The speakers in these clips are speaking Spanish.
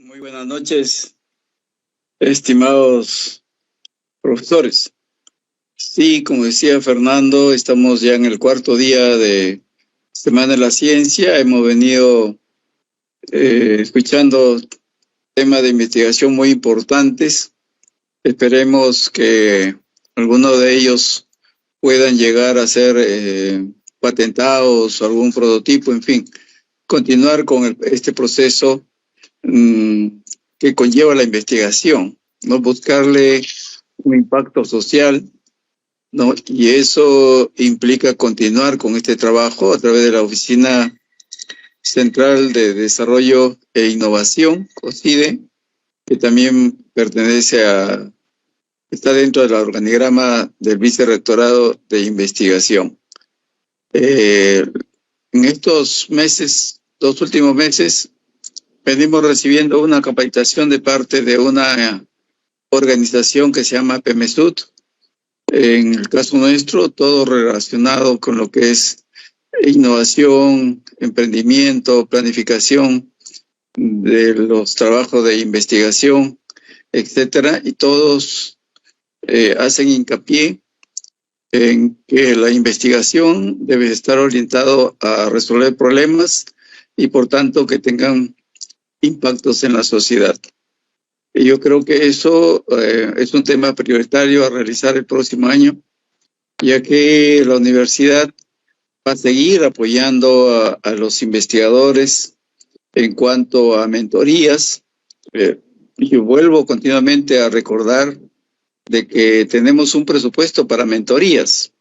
Muy buenas noches, estimados profesores. Sí, como decía Fernando, estamos ya en el cuarto día de Semana de la Ciencia. Hemos venido escuchando temas de investigación muy importantes. Esperemos que algunos de ellos puedan llegar a ser patentados o algún prototipo, en fin, continuar con este proceso que conlleva la investigación, ¿no? Buscarle un impacto social, ¿no? Y eso implica continuar con este trabajo a través de la Oficina Central de Desarrollo e Innovación, OCIDE, que también está dentro del organigrama del Vicerrectorado de Investigación. En estos meses, 2 últimos meses, venimos recibiendo una capacitación de parte de una organización que se llama PEMESUD. En el caso nuestro, todo relacionado con lo que es innovación, emprendimiento, planificación de los trabajos de investigación, etcétera, y todos hacen hincapié en que la investigación debe estar orientado a resolver problemas y por tanto que tengan impactos en la sociedad. Y yo creo que eso es un tema prioritario a realizar el próximo año, ya que la universidad va a seguir apoyando a los investigadores en cuanto a mentorías. Yo vuelvo continuamente a recordar de que tenemos un presupuesto para mentorías.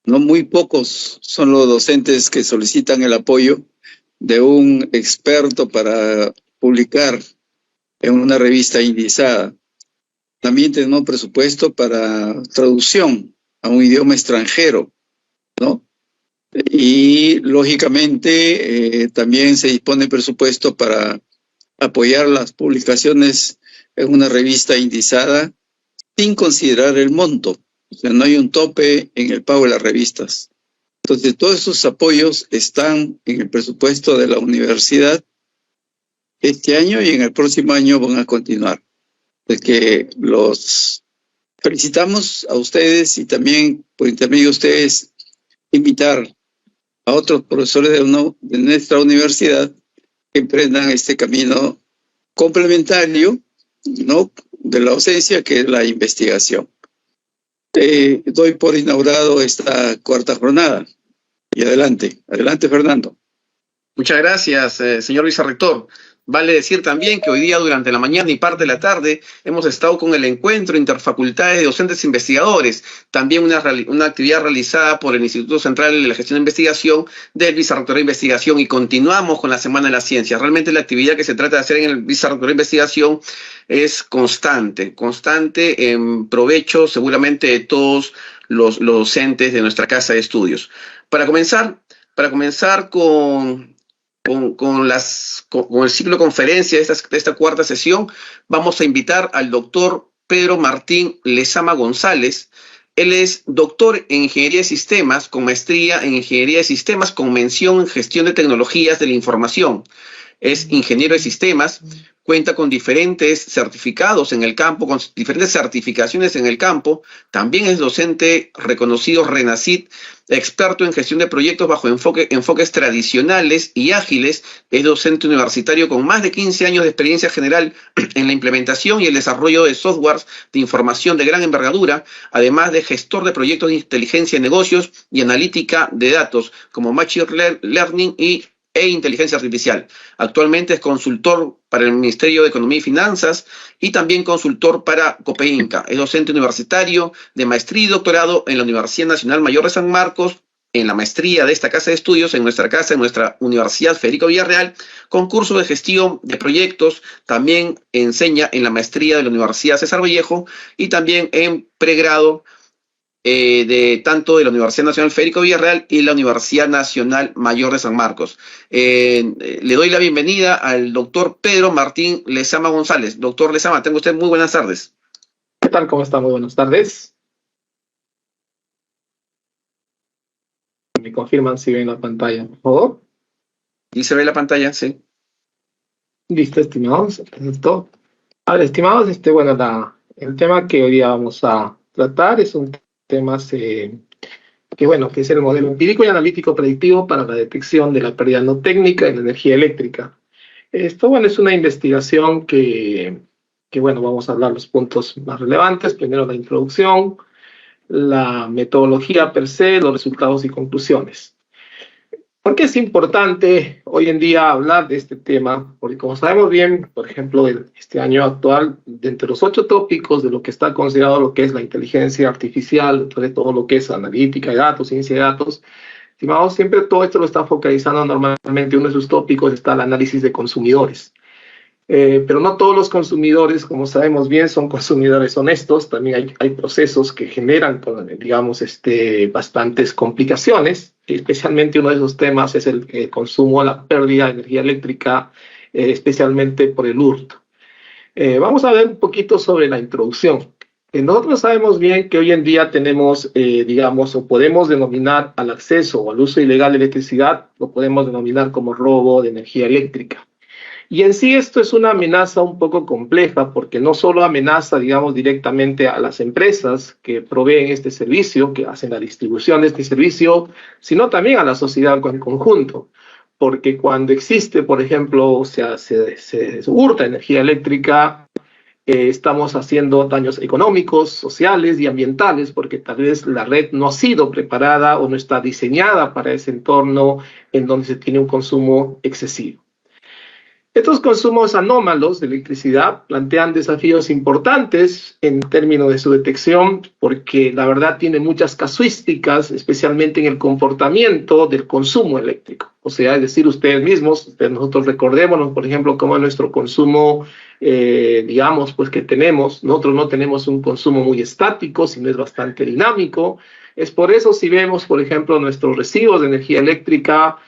No muy pocos son los docentes que solicitan el apoyo de un experto para publicar en una revista indizada. También tenemos presupuesto para traducción a un idioma extranjero, ¿no? Y lógicamente también se dispone presupuesto para apoyar las publicaciones en una revista indizada sin considerar el monto. O sea, no hay un tope en el pago de las revistas. Entonces, todos esos apoyos están en el presupuesto de la universidad este año y en el próximo año van a continuar. De que los felicitamos a ustedes y también por intermedio de ustedes invitar a otros profesores de nuestra universidad que emprendan este camino complementario, ¿no?, de la docencia, que es la investigación. Doy por inaugurado esta cuarta jornada. Y adelante, Fernando. Muchas gracias, señor vicerrector. Vale decir también que hoy día durante la mañana y parte de la tarde hemos estado con el encuentro interfacultades de docentes e investigadores, también una actividad realizada por el Instituto Central de la Gestión de Investigación del Vicerrectorado de Investigación, y continuamos con la Semana de la Ciencia. Realmente la actividad que se trata de hacer en el Vicerrectorado de Investigación es constante en provecho seguramente de todos los docentes de nuestra casa de estudios. Para comenzar con el ciclo de conferencias de esta cuarta sesión, vamos a invitar al doctor Pedro Martín Lezama González. Él es doctor en Ingeniería de Sistemas, con maestría en Ingeniería de Sistemas, con mención en Gestión de Tecnologías de la Información. Es ingeniero de sistemas, cuenta con diferentes certificados en el campo, con diferentes certificaciones en el campo. También es docente reconocido RENACIT, experto en gestión de proyectos bajo enfoques tradicionales y ágiles. Es docente universitario con más de 15 años de experiencia general en la implementación y el desarrollo de softwares de información de gran envergadura, además de gestor de proyectos de inteligencia de negocios y analítica de datos, como Machine Learning e inteligencia artificial. Actualmente es consultor para el Ministerio de Economía y Finanzas y también consultor para COPEINCA. Es docente universitario de maestría y doctorado en la Universidad Nacional Mayor de San Marcos, en la maestría de esta casa de estudios, en nuestra Universidad Federico Villarreal, con curso de gestión de proyectos. También enseña en la maestría de la Universidad César Vallejo y también en pregrado tanto de la Universidad Nacional Federico Villarreal y la Universidad Nacional Mayor de San Marcos. Le doy la bienvenida al doctor Pedro Martín Lezama González. Doctor Lezama, tenga usted muy buenas tardes. ¿Qué tal? ¿Cómo está? Muy buenas tardes. ¿Me confirman si ven la pantalla, por favor? ¿Y se ve la pantalla? Sí. Listo, estimados. Listo. A ver, estimados, el tema que hoy día vamos a tratar es un tema que es el modelo empírico y analítico predictivo para la detección de la pérdida no técnica en la energía eléctrica. Esto, es una investigación vamos a hablar los puntos más relevantes. Primero, la introducción, la metodología per se, los resultados y conclusiones. ¿Por qué es importante hoy en día hablar de este tema? Porque como sabemos bien, por ejemplo, este año actual, de entre los 8 tópicos de lo que está considerado lo que es la inteligencia artificial, sobre todo lo que es analítica de datos, ciencia de datos, estimados, siempre todo esto lo está focalizando normalmente, uno de sus tópicos está el análisis de consumidores. Pero no todos los consumidores, como sabemos bien, son consumidores honestos. También hay procesos que generan, digamos, bastantes complicaciones. Especialmente uno de esos temas es el consumo, la pérdida de energía eléctrica, especialmente por el hurto. Vamos a ver un poquito sobre la introducción. Nosotros sabemos bien que hoy en día tenemos, o podemos denominar al acceso o al uso ilegal de electricidad, lo podemos denominar como robo de energía eléctrica. Y en sí esto es una amenaza un poco compleja porque no solo amenaza, directamente a las empresas que proveen este servicio, que hacen la distribución de este servicio, sino también a la sociedad en conjunto. Porque cuando existe, por ejemplo, se hurta energía eléctrica, estamos haciendo daños económicos, sociales y ambientales, porque tal vez la red no ha sido preparada o no está diseñada para ese entorno en donde se tiene un consumo excesivo. Estos consumos anómalos de electricidad plantean desafíos importantes en términos de su detección, porque la verdad tiene muchas casuísticas, especialmente en el comportamiento del consumo eléctrico. O sea, es decir, ustedes mismos, nosotros recordémonos, por ejemplo, cómo nuestro consumo, que tenemos, nosotros no tenemos un consumo muy estático, sino es bastante dinámico. Es por eso si vemos, por ejemplo, nuestros recibos de energía eléctrica,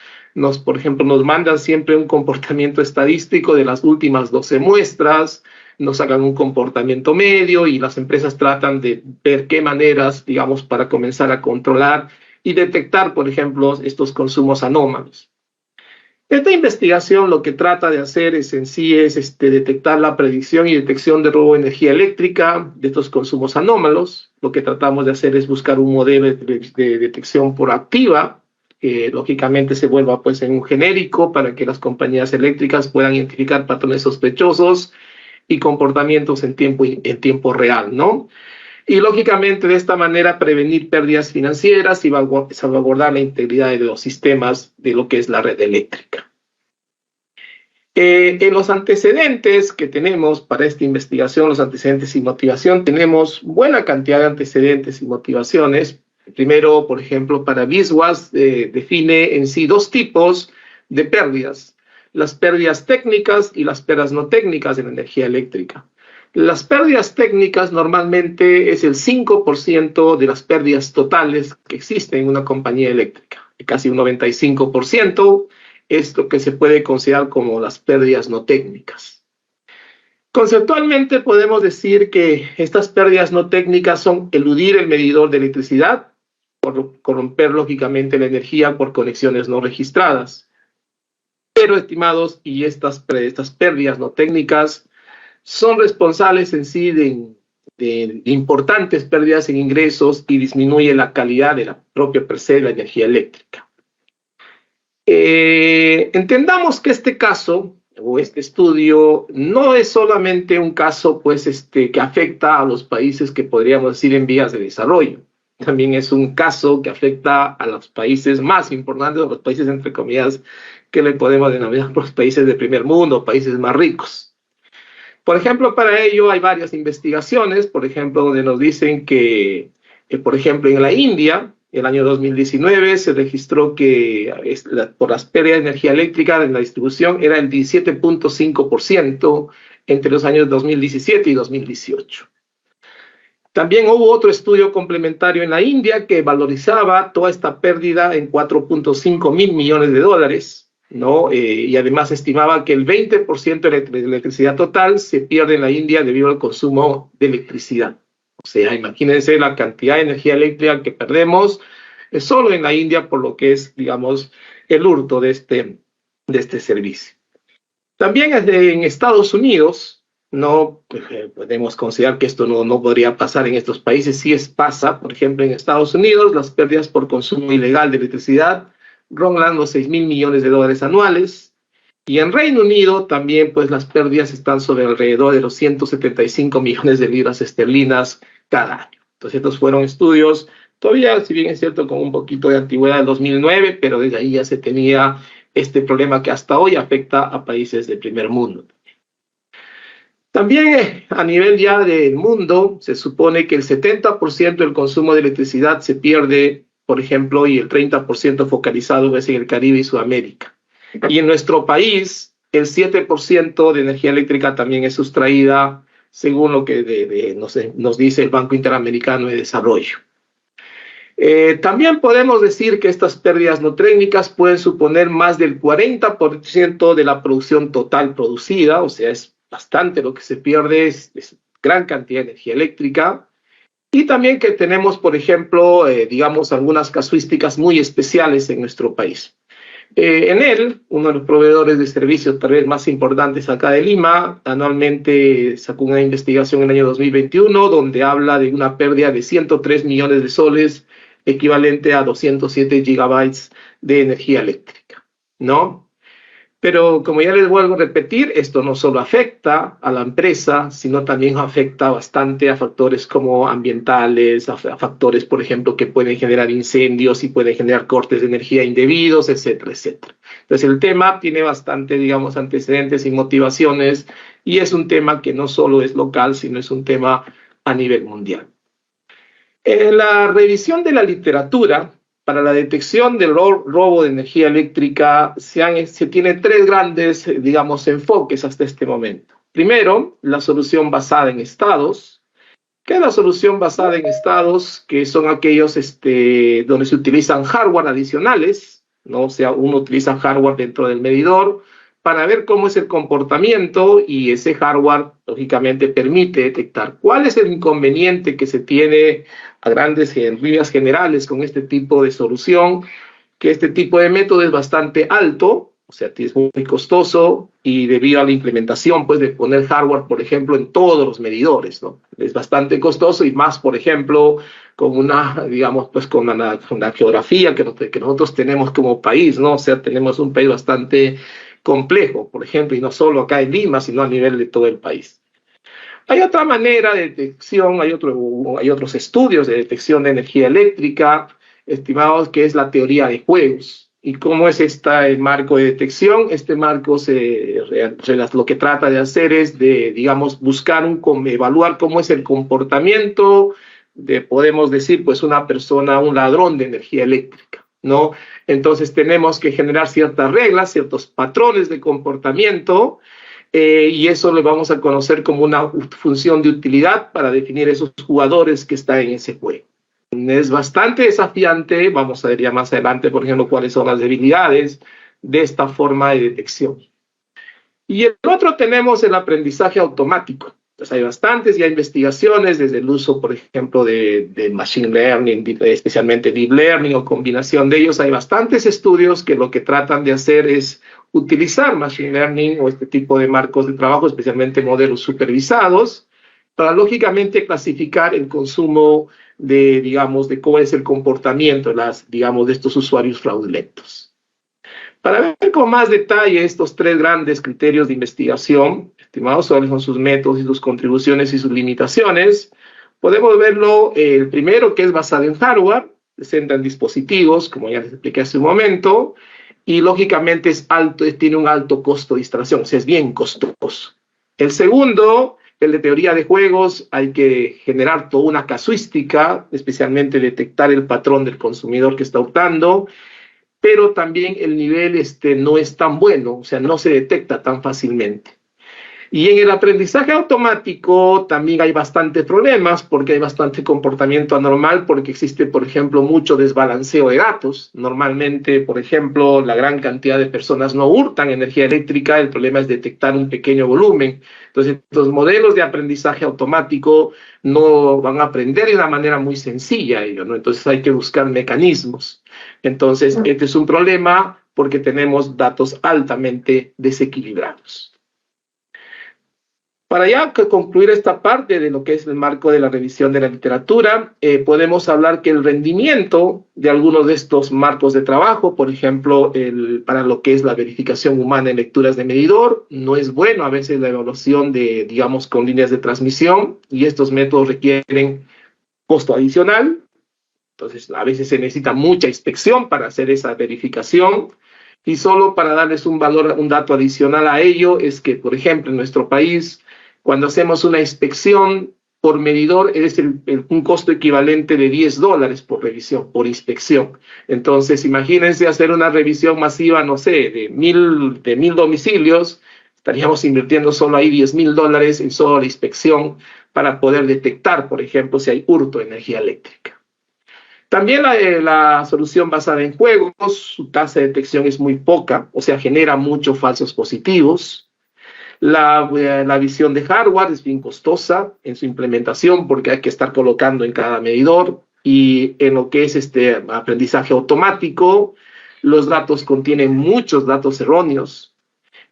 por ejemplo, nos mandan siempre un comportamiento estadístico de las últimas 12 muestras, nos hagan un comportamiento medio y las empresas tratan de ver qué maneras, para comenzar a controlar y detectar, por ejemplo, estos consumos anómalos. Esta investigación lo que trata de hacer es detectar la predicción y detección de robo de energía eléctrica de estos consumos anómalos. Lo que tratamos de hacer es buscar un modelo de detección proactiva, que lógicamente se vuelva en un genérico para que las compañías eléctricas puedan identificar patrones sospechosos y comportamientos en tiempo real, ¿no? Y lógicamente de esta manera prevenir pérdidas financieras y salvaguardar la integridad de los sistemas de lo que es la red eléctrica. En los antecedentes que tenemos para esta investigación, los antecedentes y motivación, tenemos buena cantidad de antecedentes y motivaciones. Primero, por ejemplo, para BISWAS define en sí 2 tipos de pérdidas: las pérdidas técnicas y las pérdidas no técnicas de la energía eléctrica. Las pérdidas técnicas normalmente es el 5% de las pérdidas totales que existen en una compañía eléctrica. Casi un 95% es lo que se puede considerar como las pérdidas no técnicas. Conceptualmente podemos decir que estas pérdidas no técnicas son eludir el medidor de electricidad, por corromper lógicamente la energía por conexiones no registradas. Pero, estimados, y estas pérdidas no técnicas son responsables en sí de importantes pérdidas en ingresos y disminuye la calidad de la propia per se de la energía eléctrica. Entendamos que este caso o este estudio no es solamente un caso que afecta a los países que podríamos decir en vías de desarrollo. También es un caso que afecta a los países más importantes, a los países entre comillas que le podemos denominar los países de primer mundo, países más ricos. Por ejemplo, para ello hay varias investigaciones, por ejemplo, donde nos dicen que por ejemplo, en la India, el año 2019 se registró que por las pérdidas de energía eléctrica en la distribución era el 17.5% entre los años 2017 y 2018. También hubo otro estudio complementario en la India que valorizaba toda esta pérdida en 4.5 mil millones de dólares, ¿no? Y además estimaba que el 20% de la electricidad total se pierde en la India debido al consumo de electricidad. O sea, imagínense la cantidad de energía eléctrica que perdemos solo en la India por lo que es, digamos, el hurto de este servicio. También en Estados Unidos, no podemos considerar que esto no podría pasar en estos países, sí pasa. Por ejemplo, en Estados Unidos las pérdidas por consumo ilegal de electricidad rondan los 6.000 millones de dólares anuales, y en Reino Unido también pues las pérdidas están sobre alrededor de los 175 millones de libras esterlinas cada año. Entonces estos fueron estudios, todavía, si bien es cierto, con un poquito de antigüedad del 2009, pero desde ahí ya se tenía este problema que hasta hoy afecta a países del primer mundo. También a nivel ya del mundo, se supone que el 70% del consumo de electricidad se pierde, por ejemplo, y el 30% focalizado es en el Caribe y Sudamérica. Y en nuestro país, el 7% de energía eléctrica también es sustraída, según lo que nos dice el Banco Interamericano de Desarrollo. También podemos decir que estas pérdidas no técnicas pueden suponer más del 40% de la producción total producida, o sea, es bastante lo que se pierde, es gran cantidad de energía eléctrica. Y también que tenemos, por ejemplo, digamos, algunas casuísticas muy especiales en nuestro país. Enel, uno de los proveedores de servicios tal vez más importantes acá de Lima, anualmente sacó una investigación en el año 2021 donde habla de una pérdida de 103 millones de soles, equivalente a 207 gigabytes de energía eléctrica, ¿no? Pero como ya les vuelvo a repetir, esto no solo afecta a la empresa, sino también afecta bastante a factores como ambientales, a factores, por ejemplo, que pueden generar incendios y pueden generar cortes de energía indebidos, etcétera, etcétera. Entonces el tema tiene bastante, digamos, antecedentes y motivaciones, y es un tema que no solo es local, sino es un tema a nivel mundial. En la revisión de la literatura, para la detección del robo de energía eléctrica se tiene tres grandes, digamos, enfoques hasta este momento. Primero, la solución basada en estados. ¿Qué es la solución basada en estados? Que son aquellos donde se utilizan hardware adicionales, ¿no? O sea, uno utiliza hardware dentro del medidor para ver cómo es el comportamiento, y ese hardware, lógicamente, permite detectar cuál es el inconveniente que se tiene a grandes líneas generales con este tipo de solución, que este tipo de método es bastante alto, o sea, es muy costoso, y debido a la implementación, pues, de poner hardware, por ejemplo, en todos los medidores, ¿no? Es bastante costoso, y más, por ejemplo, con una, digamos, pues, con una geografía que nosotros tenemos como país, ¿no? O sea, tenemos un país bastante complejo, por ejemplo, y no solo acá en Lima, sino a nivel de todo el país. Hay otra manera de detección, hay otros estudios de detección de energía eléctrica, estimados, que es la teoría de juegos. ¿Y cómo es el marco de detección? Este marco lo que trata de hacer es digamos, evaluar cómo es el comportamiento podemos decir, pues, una persona, un ladrón de energía eléctrica, ¿no? Entonces tenemos que generar ciertas reglas, ciertos patrones de comportamiento, y eso lo vamos a conocer como una función de utilidad para definir esos jugadores que están en ese juego. Es bastante desafiante, vamos a ver ya más adelante, por ejemplo, cuáles son las debilidades de esta forma de detección. Y el otro tenemos el aprendizaje automático. Entonces hay bastantes ya investigaciones desde el uso, por ejemplo, de machine learning, especialmente deep learning o combinación de ellos. Hay bastantes estudios que lo que tratan de hacer es utilizar machine learning o este tipo de marcos de trabajo, especialmente modelos supervisados, para lógicamente clasificar el consumo digamos, de cómo es el comportamiento, digamos, de estos usuarios fraudulentos. Para ver con más detalle estos tres grandes criterios de investigación, estimados, cuáles son sus métodos y sus contribuciones y sus limitaciones, podemos verlo, el primero, que es basado en hardware, se centra en dispositivos, como ya les expliqué hace un momento, y lógicamente tiene un alto costo de distracción, o sea, es bien costoso. El segundo, el de teoría de juegos, hay que generar toda una casuística, especialmente detectar el patrón del consumidor que está optando, pero también el nivel no es tan bueno, o sea, no se detecta tan fácilmente. Y en el aprendizaje automático también hay bastantes problemas, porque hay bastante comportamiento anormal, porque existe, por ejemplo, mucho desbalanceo de datos. Normalmente, por ejemplo, la gran cantidad de personas no hurtan energía eléctrica, el problema es detectar un pequeño volumen. Entonces, los modelos de aprendizaje automático no van a aprender de una manera muy sencilla ello, ¿no? Entonces hay que buscar mecanismos. Entonces, este es un problema porque tenemos datos altamente desequilibrados. Para ya concluir esta parte de lo que es el marco de la revisión de la literatura, podemos hablar que el rendimiento de algunos de estos marcos de trabajo, por ejemplo, para lo que es la verificación humana en lecturas de medidor, no es bueno a veces la evaluación de, digamos, con líneas de transmisión, y estos métodos requieren costo adicional. Entonces, a veces se necesita mucha inspección para hacer esa verificación. Y solo para darles un valor, un dato adicional a ello, es que, por ejemplo, en nuestro país, cuando hacemos una inspección por medidor, es un costo equivalente de $10 por revisión, por inspección. Entonces, imagínense hacer una revisión masiva, no sé, de mil domicilios, estaríamos invirtiendo solo ahí $10,000 en solo la inspección para poder detectar, por ejemplo, si hay hurto de energía eléctrica. También la solución basada en juegos, su tasa de detección es muy poca, o sea, genera muchos falsos positivos. La visión de hardware es bien costosa en su implementación porque hay que estar colocando en cada medidor, y en lo que es este aprendizaje automático, los datos contienen muchos datos erróneos.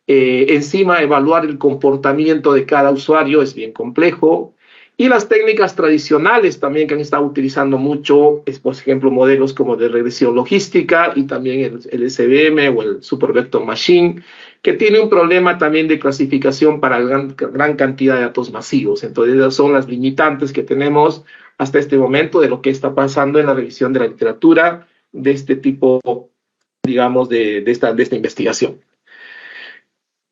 Encima, evaluar el comportamiento de cada usuario es bien complejo. Y las técnicas tradicionales también que han estado utilizando mucho, es, por ejemplo, modelos como de regresión logística y también el SVM o el Super Vector Machine, que tiene un problema también de clasificación para gran cantidad de datos masivos. Entonces, esas son las limitantes que tenemos hasta este momento de lo que está pasando en la revisión de la literatura de este tipo, digamos, de esta investigación.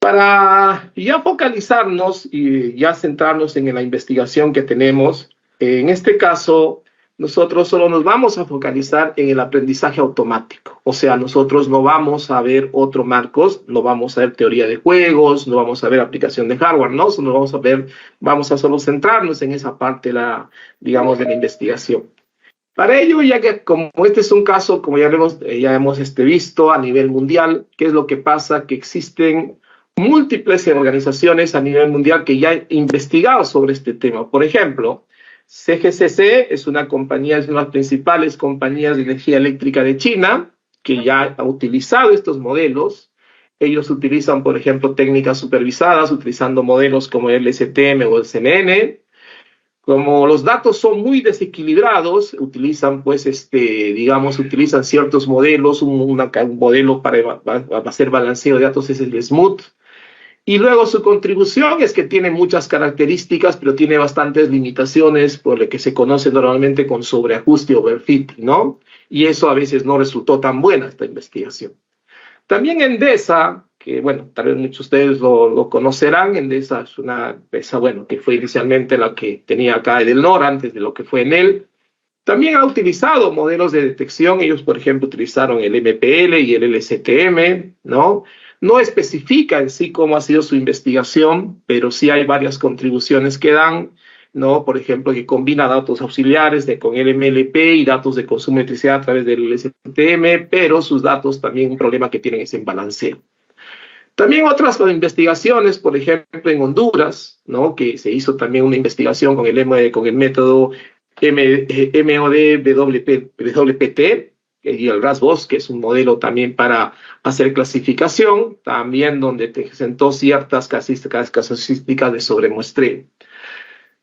Para ya focalizarnos y ya centrarnos en la investigación que tenemos, en este caso, nosotros solo nos vamos a focalizar en el aprendizaje automático. O sea, nosotros no vamos a ver otros marcos, no vamos a ver teoría de juegos, no vamos a ver aplicación de hardware, ¿no? Solo vamos a solo centrarnos en esa parte, digamos, de la investigación. Para ello, ya que como este es un caso, como ya hemos visto a nivel mundial, ¿qué es lo que pasa? Que existen múltiples organizaciones a nivel mundial que ya han investigado sobre este tema. Por ejemplo, CGCC es una compañía, es una de las principales compañías de energía eléctrica de China, que ya ha utilizado estos modelos. Ellos utilizan, por ejemplo, técnicas supervisadas, utilizando modelos como el STM o el CNN. Como los datos son muy desequilibrados, utilizan, pues, digamos, utilizan ciertos modelos, un modelo para hacer balanceo de datos es el SMooth. Y luego su contribución es que tiene muchas características, pero tiene bastantes limitaciones por lo que se conoce normalmente con sobreajuste o overfitting, ¿no? Y eso a veces no resultó tan buena esta investigación. También Endesa, que bueno, tal vez muchos de ustedes lo conocerán, Endesa es una empresa, bueno, que fue inicialmente la que tenía acá Edelnor antes de lo que fue Enel. También ha utilizado modelos de detección. Ellos, por ejemplo, utilizaron el MPL y el LSTM, ¿no? No especifica en sí cómo ha sido su investigación, pero sí hay varias contribuciones que dan, ¿no? Por ejemplo, que combina datos auxiliares con el MLP y datos de consumo de electricidad a través del LSTM, pero sus datos también un problema que tienen es en balanceo. También otras investigaciones, por ejemplo, en Honduras, ¿no? Que se hizo también una investigación con el método MOD-WPT, y el RASBOS, que es un modelo también para hacer clasificación, también donde presentó ciertas casuísticas de sobremuestreo.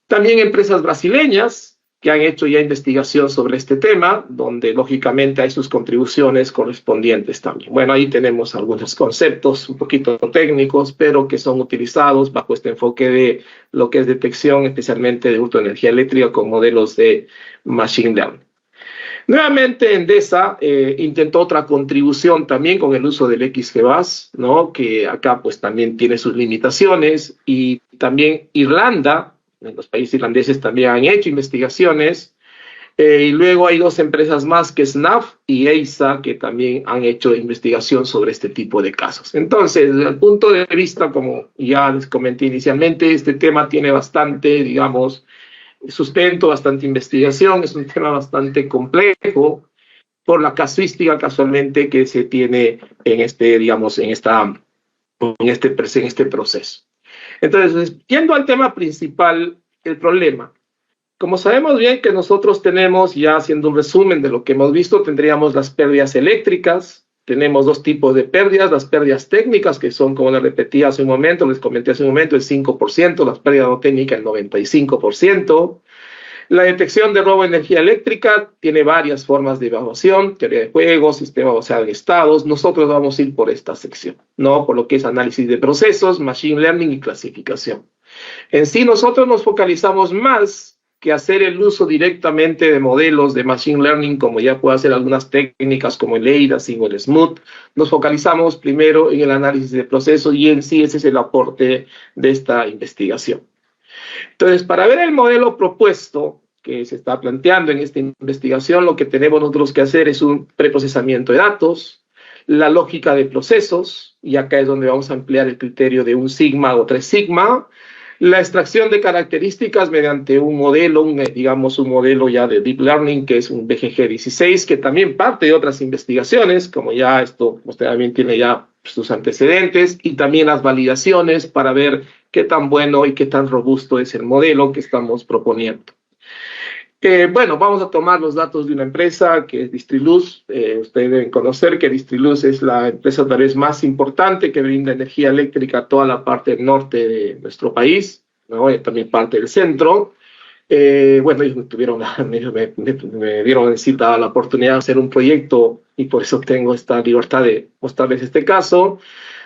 También empresas brasileñas que han hecho ya investigación sobre este tema, donde lógicamente hay sus contribuciones correspondientes también. Bueno, ahí tenemos algunos conceptos un poquito técnicos, pero que son utilizados bajo este enfoque de lo que es detección, especialmente de hurto de energía eléctrica con modelos de machine learning. Nuevamente, Endesa intentó otra contribución también con el uso del XGBAS, ¿no? Que acá pues también tiene sus limitaciones, y también Irlanda, los países irlandeses también han hecho investigaciones, y luego hay dos empresas más, que SNAF y EISA, que también han hecho investigación sobre este tipo de casos. Entonces, desde el punto de vista, como ya les comenté inicialmente, este tema tiene bastante, digamos, sustento, bastante investigación, es un tema bastante complejo por la casuística casualmente que se tiene en este proceso. Entonces, yendo al tema principal, el problema. Como sabemos bien que nosotros tenemos, ya haciendo un resumen de lo que hemos visto, tendríamos las pérdidas eléctricas, tenemos dos tipos de pérdidas, las pérdidas técnicas, que son, como les repetí hace un momento, les comenté hace un momento, el 5%, las pérdidas no técnicas, el 95%. La detección de robo de energía eléctrica tiene varias formas de evaluación, teoría de juegos, sistema basado en estados. Nosotros vamos a ir por esta sección, ¿no? Por lo que es análisis de procesos, machine learning y clasificación. En sí, nosotros nos focalizamos más que hacer el uso directamente de modelos de machine learning, como ya puede hacer algunas técnicas como el ADAS o el SMooth. Nos focalizamos primero en el análisis de procesos y en sí ese es el aporte de esta investigación. Entonces, para ver el modelo propuesto que se está planteando en esta investigación, lo que tenemos nosotros que hacer es un preprocesamiento de datos, la lógica de procesos, y acá es donde vamos a emplear el criterio de un sigma o 3 sigma, la extracción de características mediante un modelo, digamos un modelo ya de Deep Learning, que es un BGG16, que también parte de otras investigaciones, como ya esto, usted también tiene ya sus antecedentes, y también las validaciones para ver qué tan bueno y qué tan robusto es el modelo que estamos proponiendo. Bueno, vamos a tomar los datos de una empresa que es Distriluz. Ustedes deben conocer que Distriluz es la empresa tal vez más importante que brinda energía eléctrica a toda la parte norte de nuestro país, ¿no? Y también parte del centro. Bueno, ellos me dieron en cita la oportunidad de hacer un proyecto y por eso tengo esta libertad de mostrarles este caso.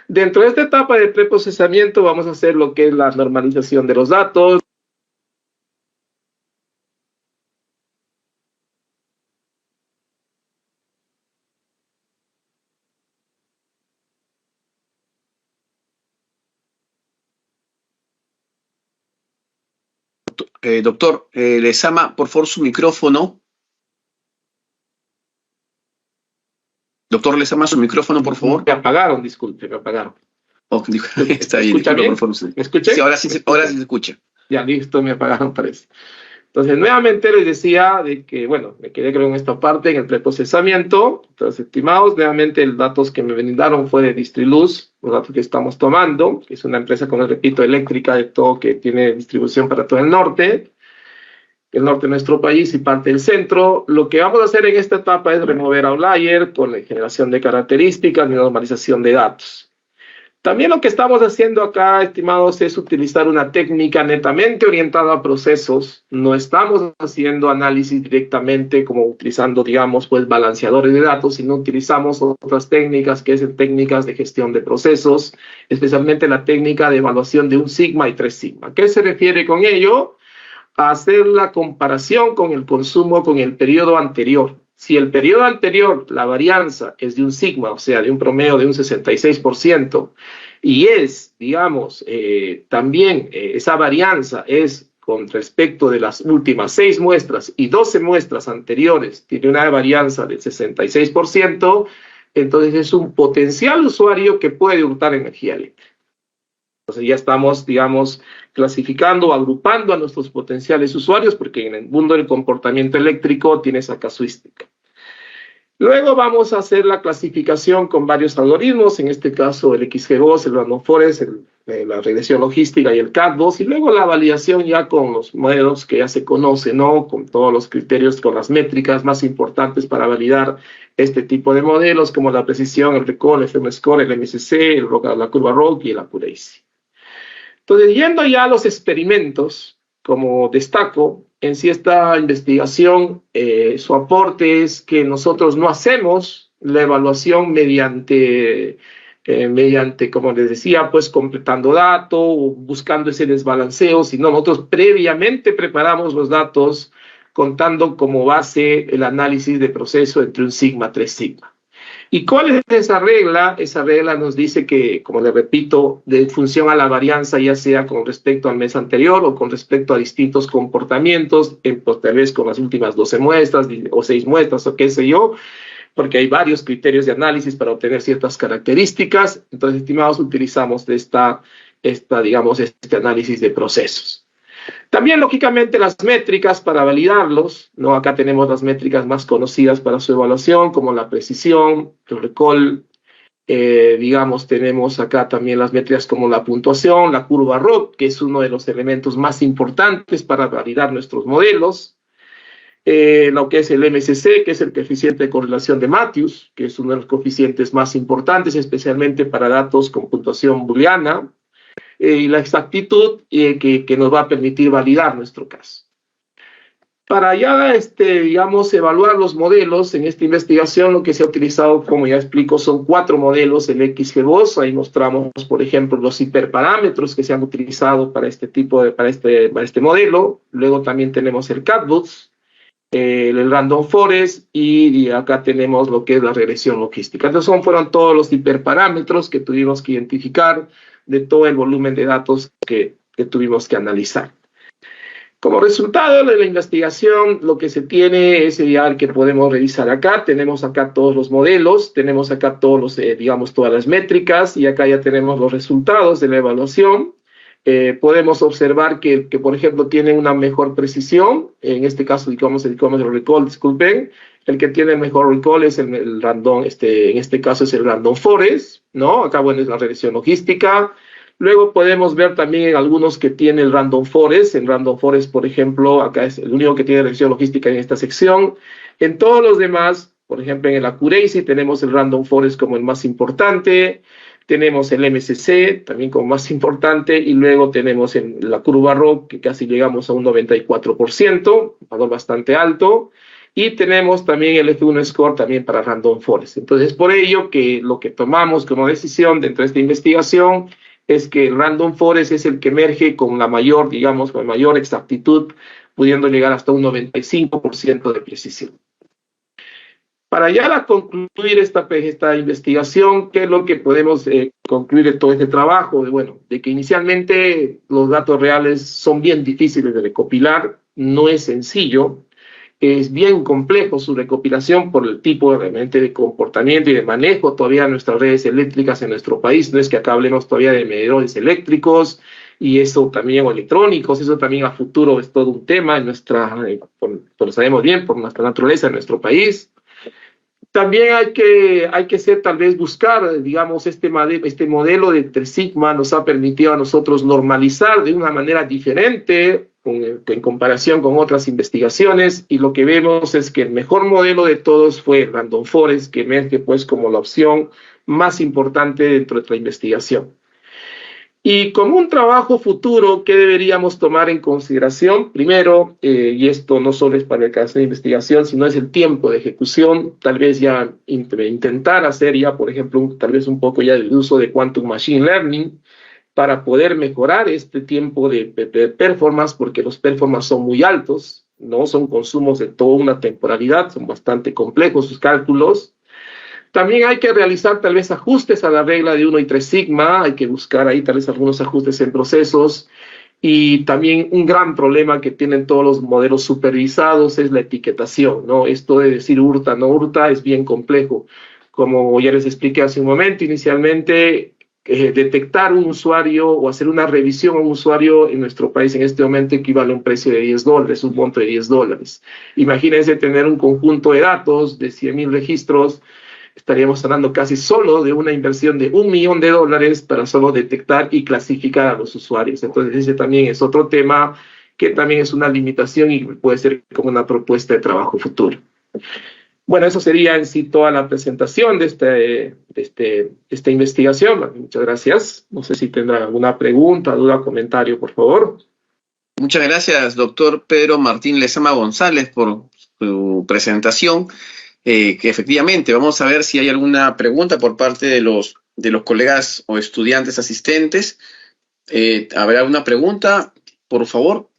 Dentro de esta etapa de preprocesamiento vamos a hacer lo que es la normalización de los datos. Doctor Lezama, por favor, su micrófono. Doctor Lezama, su micrófono, por favor. Me apagaron, disculpe, me apagaron. Oh, está bien. ¿Escucha bien? ¿Me escucha? Sí, ahora sí se escucha. Ya, listo, me apagaron, parece. Entonces, nuevamente les decía de que, bueno, me quedé creo en esta parte, en el preprocesamiento. Entonces, estimados, nuevamente los datos que me brindaron fue de Distriluz, los datos que estamos tomando, que es una empresa, como les repito, eléctrica de todo, que tiene distribución para todo el norte de nuestro país y parte del centro. Lo que vamos a hacer en esta etapa es remover outlier con la generación de características y normalización de datos. También lo que estamos haciendo acá, estimados, es utilizar una técnica netamente orientada a procesos. No estamos haciendo análisis directamente como utilizando, digamos, pues balanceadores de datos, sino utilizamos otras técnicas que son técnicas de gestión de procesos, especialmente la técnica de evaluación de un sigma y 3 sigma. ¿Qué se refiere con ello? A hacer la comparación con el consumo con el periodo anterior. Si el periodo anterior, la varianza es de un sigma, o sea, de un promedio de un 66%, y es, digamos, también esa varianza es con respecto de las últimas 6 muestras y 12 muestras anteriores, tiene una varianza del 66%, entonces es un potencial usuario que puede hurtar energía eléctrica. Entonces ya estamos, digamos, clasificando, agrupando a nuestros potenciales usuarios, porque en el mundo del comportamiento eléctrico tiene esa casuística. Luego vamos a hacer la clasificación con varios algoritmos, en este caso el XGBoost, el Random Forest, la regresión logística y el CADBoost, y luego la validación ya con los modelos que ya se conocen, ¿no? Con todos los criterios, con las métricas más importantes para validar este tipo de modelos, como la precisión, el recall, el FM-score, el MSC, la curva ROC y el accuracy. Entonces, yendo ya a los experimentos, como destaco, en sí esta investigación, su aporte es que nosotros no hacemos la evaluación mediante, como les decía, pues completando datos o buscando ese desbalanceo, sino nosotros previamente preparamos los datos contando como base el análisis de proceso entre un sigma, 3 sigma. ¿Y cuál es esa regla? Esa regla nos dice que, como le repito, de función a la varianza, ya sea con respecto al mes anterior o con respecto a distintos comportamientos, pues, tal vez con las últimas 12 muestras o 6 muestras o qué sé yo, porque hay varios criterios de análisis para obtener ciertas características. Entonces, estimados, utilizamos digamos, este análisis de procesos. También, lógicamente, las métricas para validarlos, ¿no? Acá tenemos las métricas más conocidas para su evaluación, como la precisión, el recall, digamos, tenemos acá también las métricas como la puntuación, la curva ROC, que es uno de los elementos más importantes para validar nuestros modelos. lo que es el MSC, que es el coeficiente de correlación de Matthews, que es uno de los coeficientes más importantes, especialmente para datos con puntuación booleana, y la exactitud que nos va a permitir validar nuestro caso. Para ya, digamos, evaluar los modelos en esta investigación, lo que se ha utilizado, como ya explico, son 4 modelos, el XGBoost. Ahí mostramos, por ejemplo, los hiperparámetros que se han utilizado para este modelo. Luego también tenemos el CatBoost, el Random Forest, y acá tenemos lo que es la regresión logística. Entonces, fueron todos los hiperparámetros que tuvimos que identificar de todo el volumen de datos que tuvimos que analizar. Como resultado de la investigación, lo que se tiene es ya que podemos revisar acá. Tenemos acá todos los modelos, tenemos acá todos los, digamos, todas las métricas, y acá ya tenemos los resultados de la evaluación. Podemos observar que, por ejemplo, tienen una mejor precisión. En este caso, digamos el recall, disculpen. El que tiene mejor recall es el random, en este caso es el Random Forest, ¿no? Acá, bueno, es la regresión logística. Luego podemos ver también algunos que tiene el Random Forest. En Random Forest, por ejemplo, acá es el único que tiene regresión logística en esta sección. En todos los demás, por ejemplo, en el Accuracy tenemos el Random Forest como el más importante. Tenemos el MSC también como más importante. Y luego tenemos en la curva ROC, que casi llegamos a un 94%, un valor bastante alto. Y tenemos también el F1 Score también para Random Forest. Entonces, por ello que lo que tomamos como decisión dentro de esta investigación es que el Random Forest es el que emerge con la mayor, digamos, con mayor exactitud, pudiendo llegar hasta un 95% de precisión. Para ya concluir esta investigación, ¿qué es lo que podemos concluir de todo este trabajo? Bueno, de que inicialmente los datos reales son bien difíciles de recopilar, no es sencillo. Es bien complejo su recopilación por el tipo realmente de comportamiento y de manejo todavía de nuestras redes eléctricas en nuestro país. No es que acá hablemos todavía de medidores eléctricos y eso también, o electrónicos, eso también a futuro es todo un tema en lo sabemos bien, por nuestra naturaleza en nuestro país. También hay que ser, tal vez buscar, digamos, este modelo de 3 sigma nos ha permitido a nosotros normalizar de una manera diferente en comparación con otras investigaciones, y lo que vemos es que el mejor modelo de todos fue el Random Forest, que emerge pues como la opción más importante dentro de la investigación. Y como un trabajo futuro, ¿qué deberíamos tomar en consideración? Primero, y esto no solo es para el caso de investigación, sino es el tiempo de ejecución. Tal vez ya intentar hacer ya, por ejemplo, tal vez un poco ya del uso de Quantum Machine Learning para poder mejorar este tiempo de performance, porque los performance son muy altos, ¿no? Son consumos de toda una temporalidad, son bastante complejos sus cálculos. También hay que realizar tal vez ajustes a la regla de 1 y 3 sigma, hay que buscar ahí tal vez algunos ajustes en procesos, y también un gran problema que tienen todos los modelos supervisados es la etiquetación, ¿no? Esto de decir hurta, no hurta, es bien complejo. Como ya les expliqué hace un momento, inicialmente detectar un usuario o hacer una revisión a un usuario en nuestro país en este momento equivale a un precio de $10, un monto de $10. Imagínense tener un conjunto de datos de 100,000 registros. Estaríamos hablando casi solo de una inversión de $1 millón para solo detectar y clasificar a los usuarios. Entonces, ese también es otro tema que también es una limitación y puede ser como una propuesta de trabajo futuro. Bueno, eso sería en sí toda la presentación de esta investigación. Muchas gracias. No sé si tendrán alguna pregunta, duda, comentario, por favor. Muchas gracias, doctor Pedro Martín Lezama González, por su presentación. Que efectivamente vamos a ver si hay alguna pregunta por parte de los colegas o estudiantes asistentes. ¿Habrá alguna pregunta, por favor?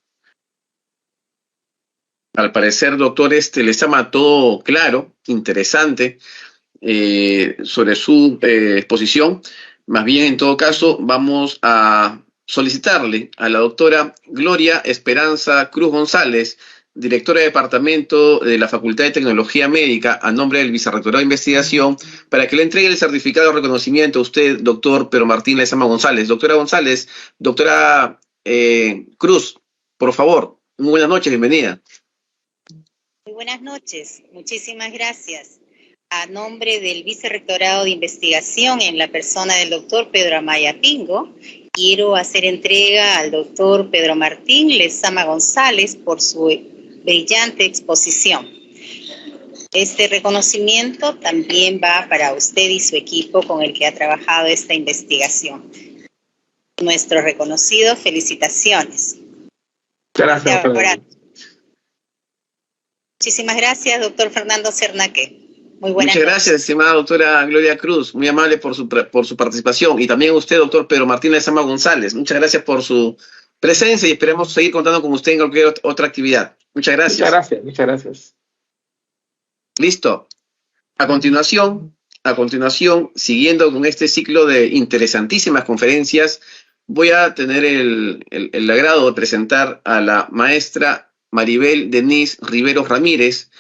Al parecer, doctor, Lezama, todo claro, interesante sobre su exposición. Más bien, en todo caso, vamos a solicitarle a la doctora Gloria Esperanza Cruz González, directora de Departamento de la Facultad de Tecnología Médica, a nombre del Vicerrectorado de Investigación, para que le entregue el certificado de reconocimiento a usted, doctor Pedro Martín Lezama González. Doctora González, doctora Cruz, por favor, muy buenas noches, bienvenida. Muy buenas noches, muchísimas gracias. A nombre del Vicerrectorado de Investigación, en la persona del doctor Pedro Amaya Pingo, quiero hacer entrega al doctor Pedro Martín Lezama González por su brillante exposición. Este reconocimiento también va para usted y su equipo con el que ha trabajado esta investigación. Nuestro reconocido, felicitaciones. Gracias. Muchísimas gracias, doctor Fernando Cernaque. Muy buenas Muchas noches. gracias, estimada doctora Gloria Cruz, muy amable por su participación. Y también usted, doctor Pedro Martín Lezama González, muchas gracias por su presencia y esperemos seguir contando con usted en cualquier otra actividad. Muchas gracias. Muchas gracias. Listo. A continuación, siguiendo con este ciclo de interesantísimas conferencias, voy a tener el agrado de presentar a la maestra Maribel Denise Riveros Ramírez.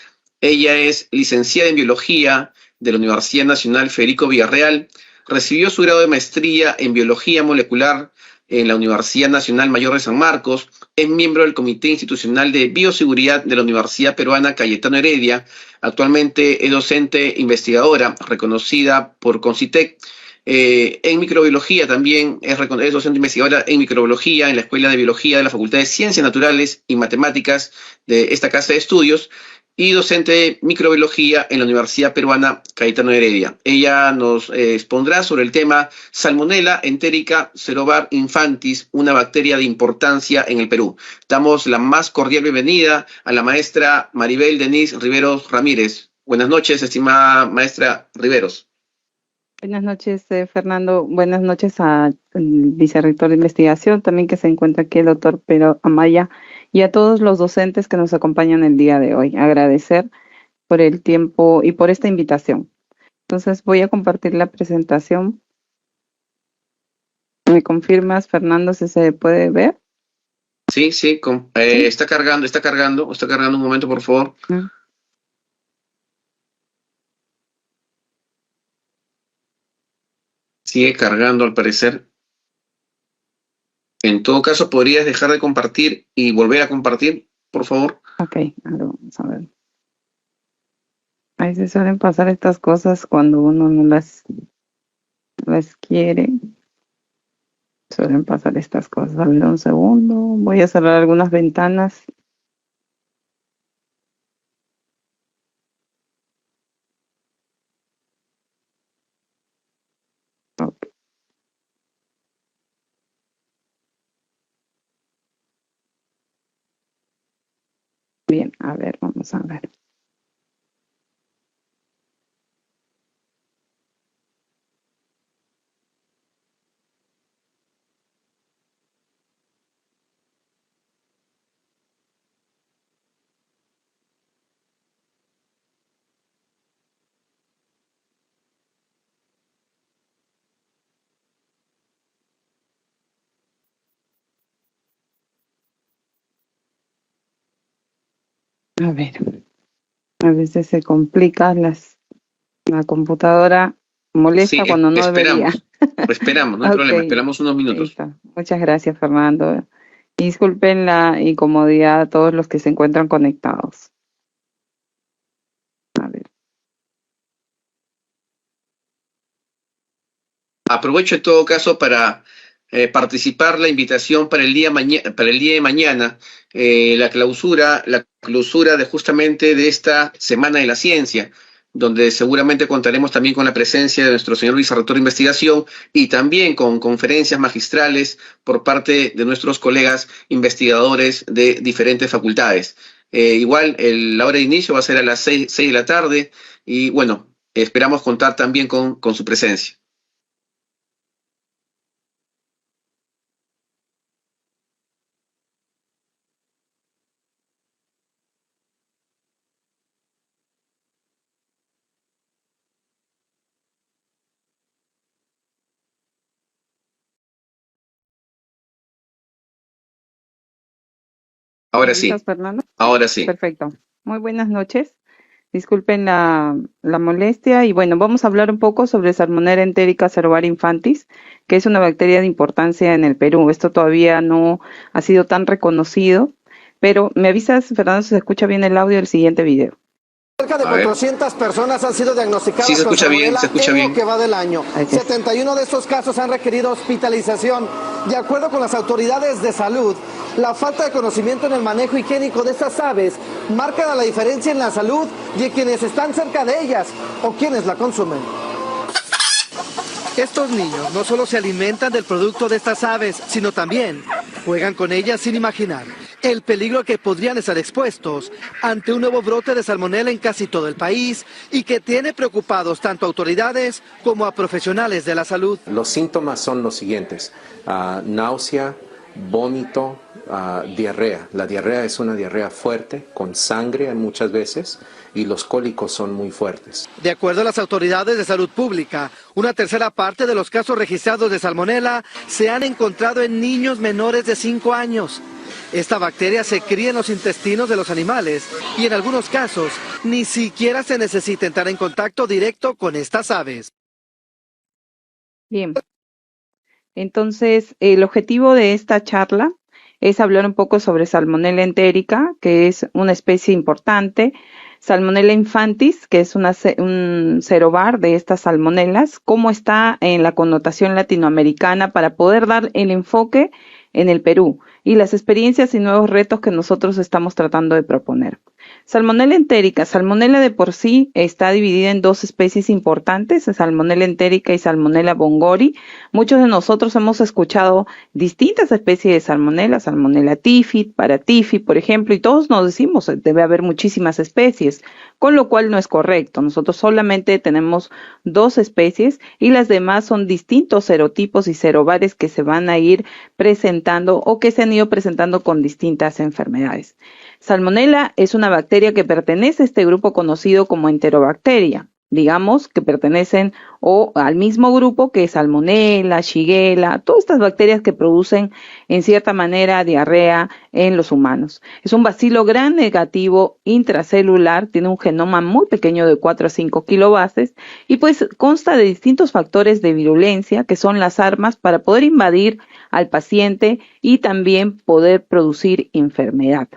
Ella es licenciada en Biología de la Universidad Nacional Federico Villarreal. Recibió su grado de maestría en Biología Molecular en la Universidad Nacional Mayor de San Marcos. Es miembro del Comité Institucional de Bioseguridad de la Universidad Peruana Cayetano Heredia. Actualmente es docente investigadora reconocida por CONCITEC. En microbiología también es docente investigadora en microbiología en la Escuela de Biología de la Facultad de Ciencias Naturales y Matemáticas de esta casa de estudios y docente de microbiología en la Universidad Peruana Cayetano Heredia. Ella nos expondrá sobre el tema Salmonella Enterica Cerobar Infantis, una bacteria de importancia en el Perú. Damos la más cordial bienvenida a la maestra Maribel Denise Riveros Ramírez. Buenas noches, estimada maestra Riveros. Buenas noches, Fernando. Buenas noches al vicerrector de investigación, también que se encuentra aquí el doctor Pedro Amaya, y a todos los docentes que nos acompañan el día de hoy. Agradecer por el tiempo y por esta invitación. Entonces voy a compartir la presentación. ¿Me confirmas, Fernando, si se puede ver? Sí. Está cargando un momento, por favor. Sigue cargando al parecer. En todo caso, ¿podrías dejar de compartir y volver a compartir, por favor? Ok, ahora vamos a ver. Ahí se suelen pasar estas cosas cuando uno no las quiere. Suelen pasar estas cosas. A ver, un segundo. Voy a cerrar algunas ventanas. Okay. Bien, a ver, vamos a ver. A ver, a veces se complica la computadora molesta cuando no debería. Esperamos, no hay problema, esperamos unos minutos. Listo. Muchas gracias, Fernando. Disculpen la incomodidad a todos los que se encuentran conectados. A ver. Aprovecho en todo caso para participar la invitación para el día de mañana, la clausura de justamente de esta Semana de la Ciencia, donde seguramente contaremos también con la presencia de nuestro señor vicerrector de investigación y también con conferencias magistrales por parte de nuestros colegas investigadores de diferentes facultades. Igual la hora de inicio va a ser a las 6 de la tarde y bueno, esperamos contar también con su presencia. Ahora sí. Fernando? Ahora sí. Perfecto. Muy buenas noches. Disculpen la molestia y bueno, vamos a hablar un poco sobre Salmonella Enterica Cerobar Infantis, que es una bacteria de importancia en el Perú. Esto todavía no ha sido tan reconocido, pero me avisas, Fernando, si se escucha bien el audio del siguiente video. Cerca de 400 personas han sido diagnosticadas sí, se escucha con bien, se escucha en lo bien. que va del año. 71 de estos casos han requerido hospitalización. De acuerdo con las autoridades de salud, La falta de conocimiento en el manejo higiénico de estas aves marca la diferencia en la salud de quienes están cerca de ellas o quienes la consumen. Estos niños no solo se alimentan del producto de estas aves, sino también juegan con ellas sin imaginar el peligro que podrían estar expuestos ante un nuevo brote de salmonela en casi todo el país y que tiene preocupados tanto a autoridades como a profesionales de la salud. Los síntomas son los siguientes: náusea, vómito, diarrea. La diarrea es una diarrea fuerte, con sangre muchas veces, y los cólicos son muy fuertes. De acuerdo a las autoridades de salud pública, una tercera parte de los casos registrados de salmonela se han encontrado en niños menores de 5 años. Esta bacteria se cría en los intestinos de los animales y en algunos casos ni siquiera se necesita entrar en contacto directo con estas aves. Bien, entonces el objetivo de esta charla es hablar un poco sobre Salmonella entérica, que es una especie importante, Salmonella infantis, que es un serovar de estas salmonelas, cómo está en la connotación latinoamericana para poder dar el enfoque en el Perú y las experiencias y nuevos retos que nosotros estamos tratando de proponer. Salmonella entérica. Salmonella de por sí está dividida en dos especies importantes, Salmonella entérica y Salmonella bongori. Muchos de nosotros hemos escuchado distintas especies de Salmonella, Salmonella typhi, paratyphi, por ejemplo, y todos nos decimos debe haber muchísimas especies, con lo cual no es correcto. Nosotros solamente tenemos dos especies y las demás son distintos serotipos y serovares que se van a ir presentando o que se han ido presentando con distintas enfermedades. Salmonella es una bacteria que pertenece a este grupo conocido como Enterobacteria. Digamos que pertenecen o al mismo grupo que Salmonella, Shigella, todas estas bacterias que producen en cierta manera diarrea en los humanos. Es un bacilo gram negativo intracelular, tiene un genoma muy pequeño de 4 a 5 kilobases y pues consta de distintos factores de virulencia que son las armas para poder invadir al paciente y también poder producir enfermedad.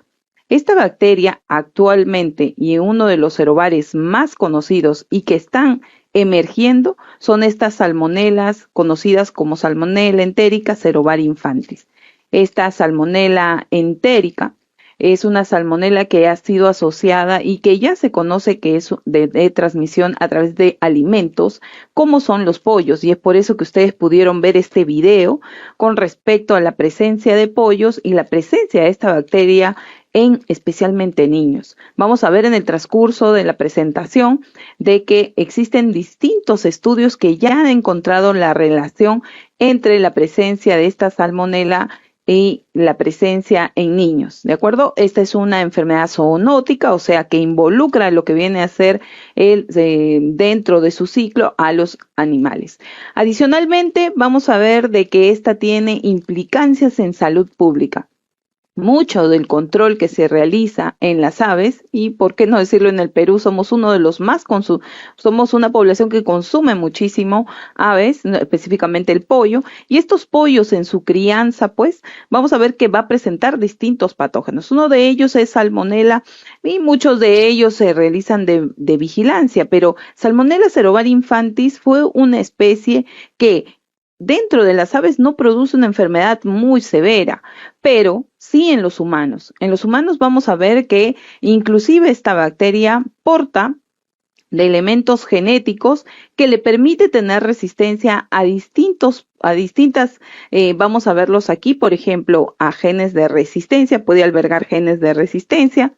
Esta bacteria actualmente y uno de los serovares más conocidos y que están emergiendo son estas salmonelas conocidas como Salmonella entérica serovar infantis. Esta Salmonella entérica es una salmonela que ha sido asociada y que ya se conoce que es de transmisión a través de alimentos, como son los pollos, y es por eso que ustedes pudieron ver este video con respecto a la presencia de pollos y la presencia de esta bacteria en especialmente niños. Vamos a ver en el transcurso de la presentación de que existen distintos estudios que ya han encontrado la relación entre la presencia de esta salmonela y la presencia en niños, ¿de acuerdo? Esta es una enfermedad zoonótica, o sea que involucra lo que viene a ser dentro de su ciclo a los animales. Adicionalmente, vamos a ver de que esta tiene implicancias en salud pública. Mucho del control que se realiza en las aves, y por qué no decirlo en el Perú, somos uno de los más somos una población que consume muchísimo aves, específicamente el pollo, y estos pollos en su crianza, pues, vamos a ver que va a presentar distintos patógenos. Uno de ellos es Salmonella, y muchos de ellos se realizan de vigilancia, pero Salmonella serovar infantis fue una especie que dentro de las aves no produce una enfermedad muy severa, pero sí en los humanos. En los humanos vamos a ver que inclusive esta bacteria porta de elementos genéticos que le permite tener resistencia a distintas, vamos a verlos aquí, por ejemplo, a genes de resistencia, puede albergar genes de resistencia.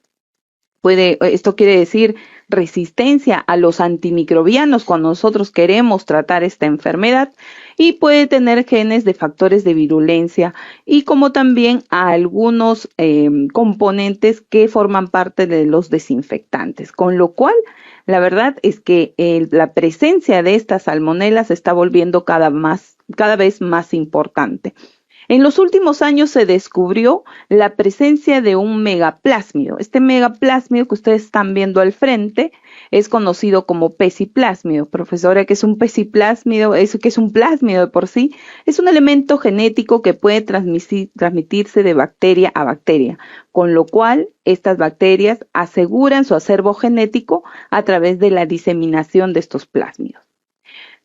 Esto quiere decir resistencia a los antimicrobianos cuando nosotros queremos tratar esta enfermedad, y puede tener genes de factores de virulencia y como también a algunos componentes que forman parte de los desinfectantes, con lo cual la verdad es que la presencia de esta salmonela se está volviendo cada vez más importante. En los últimos años se descubrió la presencia de un megaplásmido. Este megaplásmido que ustedes están viendo al frente es conocido como pesiplásmido. Profesora, ¿qué es un pesiplásmido? ¿Qué es un plásmido de por sí? Es un elemento genético que puede transmitirse de bacteria a bacteria, con lo cual estas bacterias aseguran su acervo genético a través de la diseminación de estos plásmidos.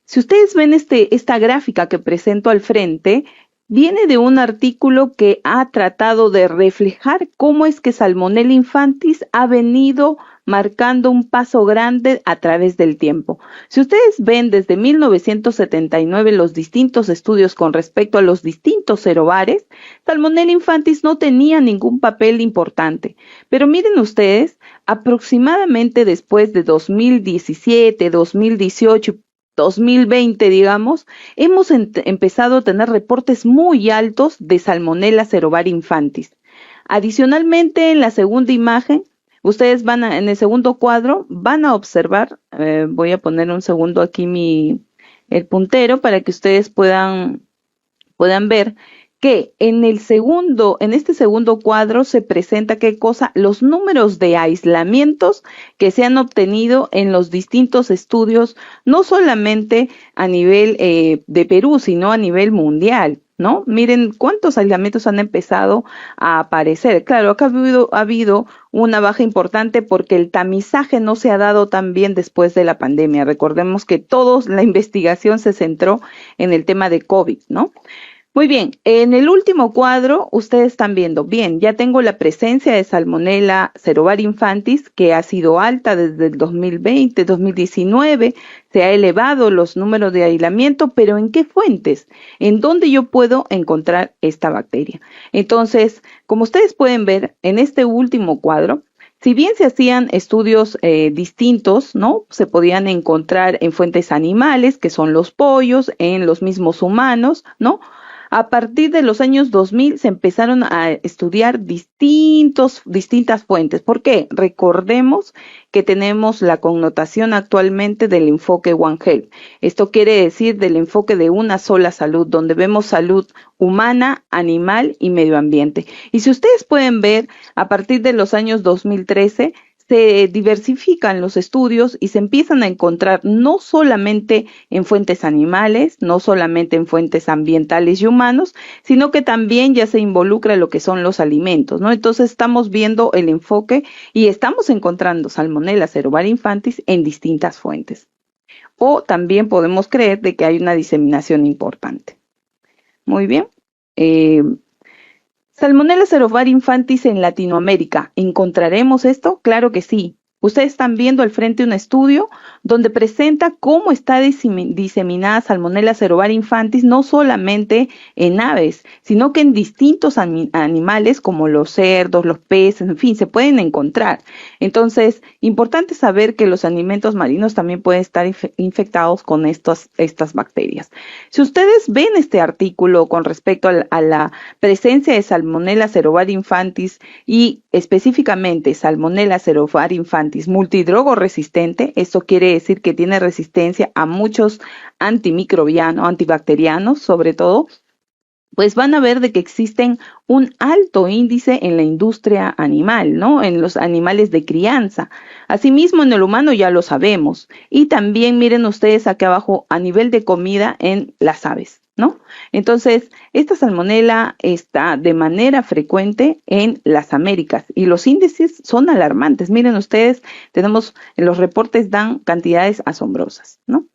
Si ustedes ven esta gráfica que presento al frente, viene de un artículo que ha tratado de reflejar cómo es que Salmonella infantis ha venido marcando un paso grande a través del tiempo. Si ustedes ven desde 1979 los distintos estudios con respecto a los distintos serobares, Salmonella infantis no tenía ningún papel importante. Pero miren ustedes, aproximadamente después de 2017, 2018, 2020, digamos, hemos empezado a tener reportes muy altos de Salmonella serovar infantis. Adicionalmente, en la segunda imagen, ustedes en el segundo cuadro, van a observar, voy a poner un segundo aquí el puntero para que ustedes puedan ver que en este segundo cuadro se presenta ¿qué cosa? Los números de aislamientos que se han obtenido en los distintos estudios, no solamente a nivel de Perú, sino a nivel mundial, ¿no? Miren cuántos aislamientos han empezado a aparecer. Claro, acá ha habido una baja importante porque el tamizaje no se ha dado tan bien después de la pandemia. Recordemos que la investigación se centró en el tema de COVID, ¿no? Muy bien, en el último cuadro ustedes están viendo, bien, ya tengo la presencia de Salmonella serovar infantis que ha sido alta desde el 2020, 2019, se ha elevado los números de aislamiento, pero ¿en qué fuentes? ¿En dónde yo puedo encontrar esta bacteria? Entonces, como ustedes pueden ver en este último cuadro, si bien se hacían estudios distintos, ¿no? Se podían encontrar en fuentes animales, que son los pollos, en los mismos humanos, ¿no? A partir de los años 2000 se empezaron a estudiar distintas fuentes. ¿Por qué? Recordemos que tenemos la connotación actualmente del enfoque One Health. Esto quiere decir del enfoque de una sola salud, donde vemos salud humana, animal y medio ambiente. Y si ustedes pueden ver, a partir de los años 2013, se diversifican los estudios y se empiezan a encontrar no solamente en fuentes animales, no solamente en fuentes ambientales y humanos, sino que también ya se involucra lo que son los alimentos, ¿no? Entonces estamos viendo el enfoque y estamos encontrando Salmonella serovar infantis en distintas fuentes. O también podemos creer de que hay una diseminación importante. Muy bien. Salmonella serovar infantis en Latinoamérica. ¿Encontraremos esto? Claro que sí. Ustedes están viendo al frente un estudio donde presenta cómo está diseminada Salmonella serovar infantis no solamente en aves, sino que en distintos animales como los cerdos, los peces, en fin, se pueden encontrar. Entonces, importante saber que los alimentos marinos también pueden estar infectados con estas bacterias. Si ustedes ven este artículo con respecto a la presencia de Salmonella serovar infantis y específicamente Salmonella serovar infantis multidrogo resistente, esto quiere decir que tiene resistencia a muchos antimicrobianos, antibacterianos sobre todo, pues van a ver de que existen un alto índice en la industria animal, ¿no? En los animales de crianza. Asimismo, en el humano ya lo sabemos. Y también miren ustedes aquí abajo a nivel de comida en las aves, ¿no? Entonces, esta salmonela está de manera frecuente en las Américas y los índices son alarmantes. Miren ustedes, los reportes dan cantidades asombrosas, ¿no?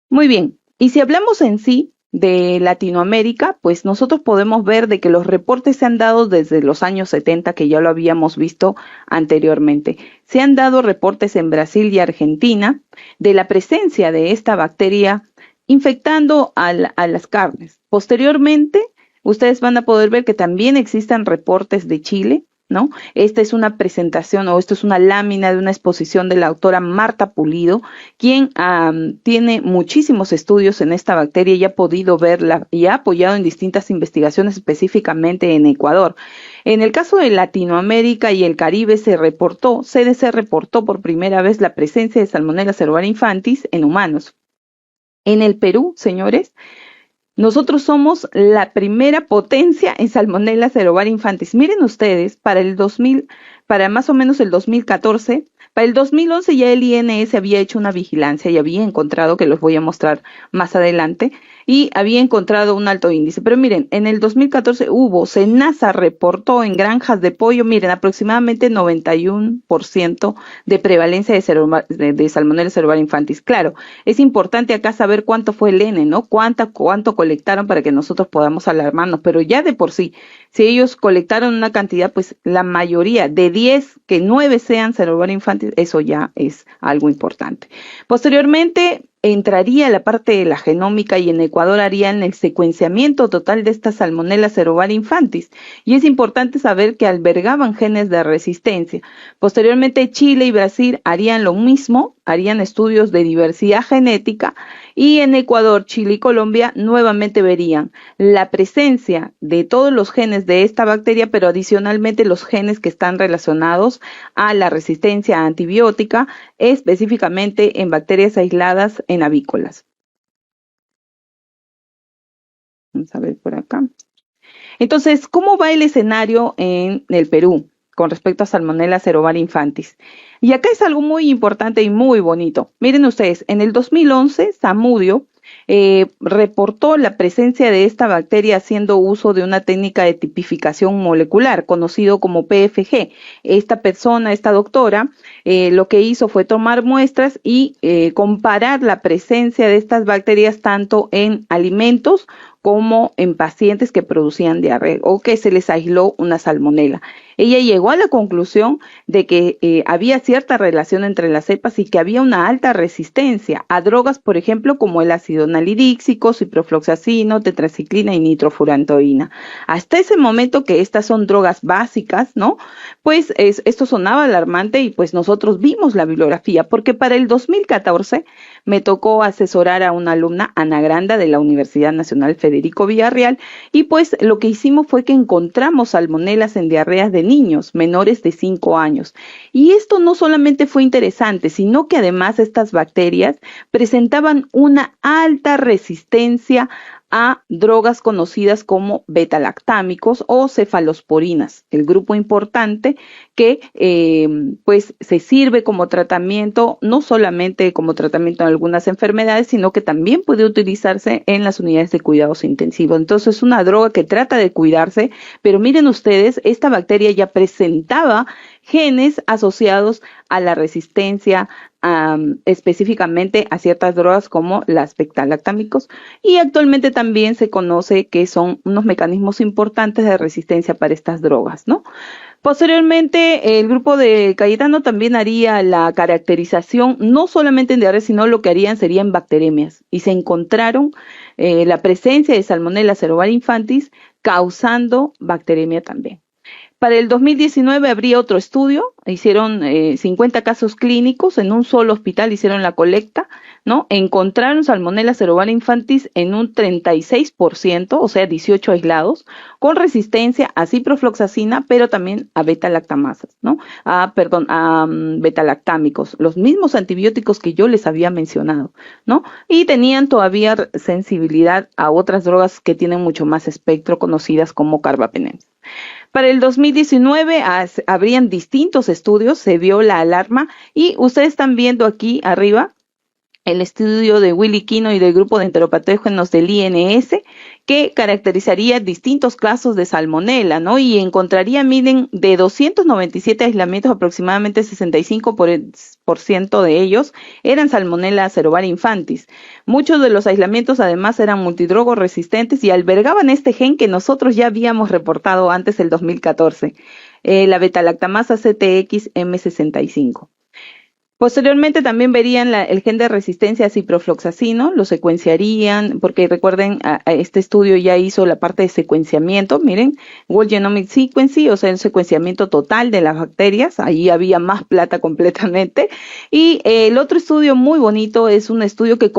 Muy bien, y si hablamos en sí de Latinoamérica, pues nosotros podemos ver de que los reportes se han dado desde los años 70, que ya lo habíamos visto anteriormente. Se han dado reportes en Brasil y Argentina de la presencia de esta bacteria infectando a las carnes. Posteriormente, ustedes van a poder ver que también existen reportes de Chile, ¿no? Esta es una presentación o esto es una lámina de una exposición de la autora Marta Pulido, quien tiene muchísimos estudios en esta bacteria y ha podido verla y ha apoyado en distintas investigaciones específicamente en Ecuador. En el caso de Latinoamérica y el Caribe CDC reportó por primera vez la presencia de Salmonella serovar infantis en humanos. En el Perú, señores, nosotros somos la primera potencia en Salmonella serovar infantis. Miren ustedes, para más o menos el 2014, Para el 2011 ya el INS había hecho una vigilancia y había encontrado, que los voy a mostrar más adelante, y había encontrado un alto índice. Pero miren, en el 2014 SENASA reportó en granjas de pollo, miren, aproximadamente 91% de prevalencia de Salmonella cerevisiae infantis. Claro, es importante acá saber cuánto fue el N, ¿no? Cuánto colectaron para que nosotros podamos alarmarnos, pero ya de por sí, si ellos colectaron una cantidad, pues la mayoría, de 10, que 9 sean cerevisiae infantis, eso ya es algo importante. Posteriormente, entraría la parte de la genómica y en Ecuador harían el secuenciamiento total de esta Salmonella cerevisiae infantis. Y es importante saber que albergaban genes de resistencia. Posteriormente, Chile y Brasil harían lo mismo, harían estudios de diversidad genética, y en Ecuador, Chile y Colombia nuevamente verían la presencia de todos los genes de esta bacteria, pero adicionalmente los genes que están relacionados a la resistencia antibiótica, específicamente en bacterias aisladas en avícolas. Vamos a ver por acá. Entonces, ¿cómo va el escenario en el Perú con respecto a Salmonella cerevisiae infantis? Y acá es algo muy importante y muy bonito. Miren ustedes, en el 2011, Zamudio reportó la presencia de esta bacteria haciendo uso de una técnica de tipificación molecular, conocido como PFG. Esta persona, esta doctora, lo que hizo fue tomar muestras y comparar la presencia de estas bacterias tanto en alimentos como en pacientes que producían diarrea o que se les aisló una salmonela. Ella llegó a la conclusión de que había cierta relación entre las cepas y que había una alta resistencia a drogas, por ejemplo, como el ácido nalidíxico, ciprofloxacino, tetraciclina y nitrofurantoína. Hasta ese momento, que estas son drogas básicas, ¿no? Pues esto sonaba alarmante y pues nosotros vimos la bibliografía, porque para el 2014 me tocó asesorar a una alumna, Ana Granda, de la Universidad Nacional Federico Villarreal, y pues lo que hicimos fue que encontramos salmonelas en diarreas de niños menores de 5 años. Y esto no solamente fue interesante, sino que además estas bacterias presentaban una alta resistencia a drogas conocidas como betalactámicos o cefalosporinas, el grupo importante que pues se sirve como tratamiento, no solamente como tratamiento en algunas enfermedades, sino que también puede utilizarse en las unidades de cuidados intensivos. Entonces es una droga que trata de cuidarse, pero miren ustedes, esta bacteria ya presentaba genes asociados a la resistencia específicamente a ciertas drogas como las betalactámicos, y actualmente también se conoce que son unos mecanismos importantes de resistencia para estas drogas, ¿no? Posteriormente, el grupo de Cayetano también haría la caracterización, no solamente en diarrea, sino lo que harían sería en bacteremias, y se encontraron la presencia de Salmonella cerevisiae infantis causando bacteremia también. Para el 2019 habría otro estudio, hicieron 50 casos clínicos, en un solo hospital hicieron la colecta, ¿no? Encontraron Salmonella cerevisiae infantis en un 36%, o sea, 18 aislados, con resistencia a ciprofloxacina, pero también a betalactamasas, ¿no? A betalactámicos, los mismos antibióticos que yo les había mencionado, ¿no? Y tenían todavía sensibilidad a otras drogas que tienen mucho más espectro, conocidas como carbapenems. Para el 2019 habrían distintos estudios, se vio la alarma, y ustedes están viendo aquí arriba el estudio de Willy Quino y del grupo de enteropatógenos del INS, que caracterizaría distintos casos de salmonela, ¿no? Y encontraría, miren, de 297 aislamientos, aproximadamente 65% de ellos eran Salmonella cerevisiae infantis. Muchos de los aislamientos además eran multidrogo resistentes y albergaban este gen que nosotros ya habíamos reportado antes, el 2014, la betalactamasa CTX M65. Posteriormente también verían el gen de resistencia a ciprofloxacino, lo secuenciarían, porque recuerden, este estudio ya hizo la parte de secuenciamiento, miren, Whole Genomic Sequencing, o sea, el secuenciamiento total de las bacterias, ahí había más plata completamente. Y el otro estudio muy bonito es un estudio que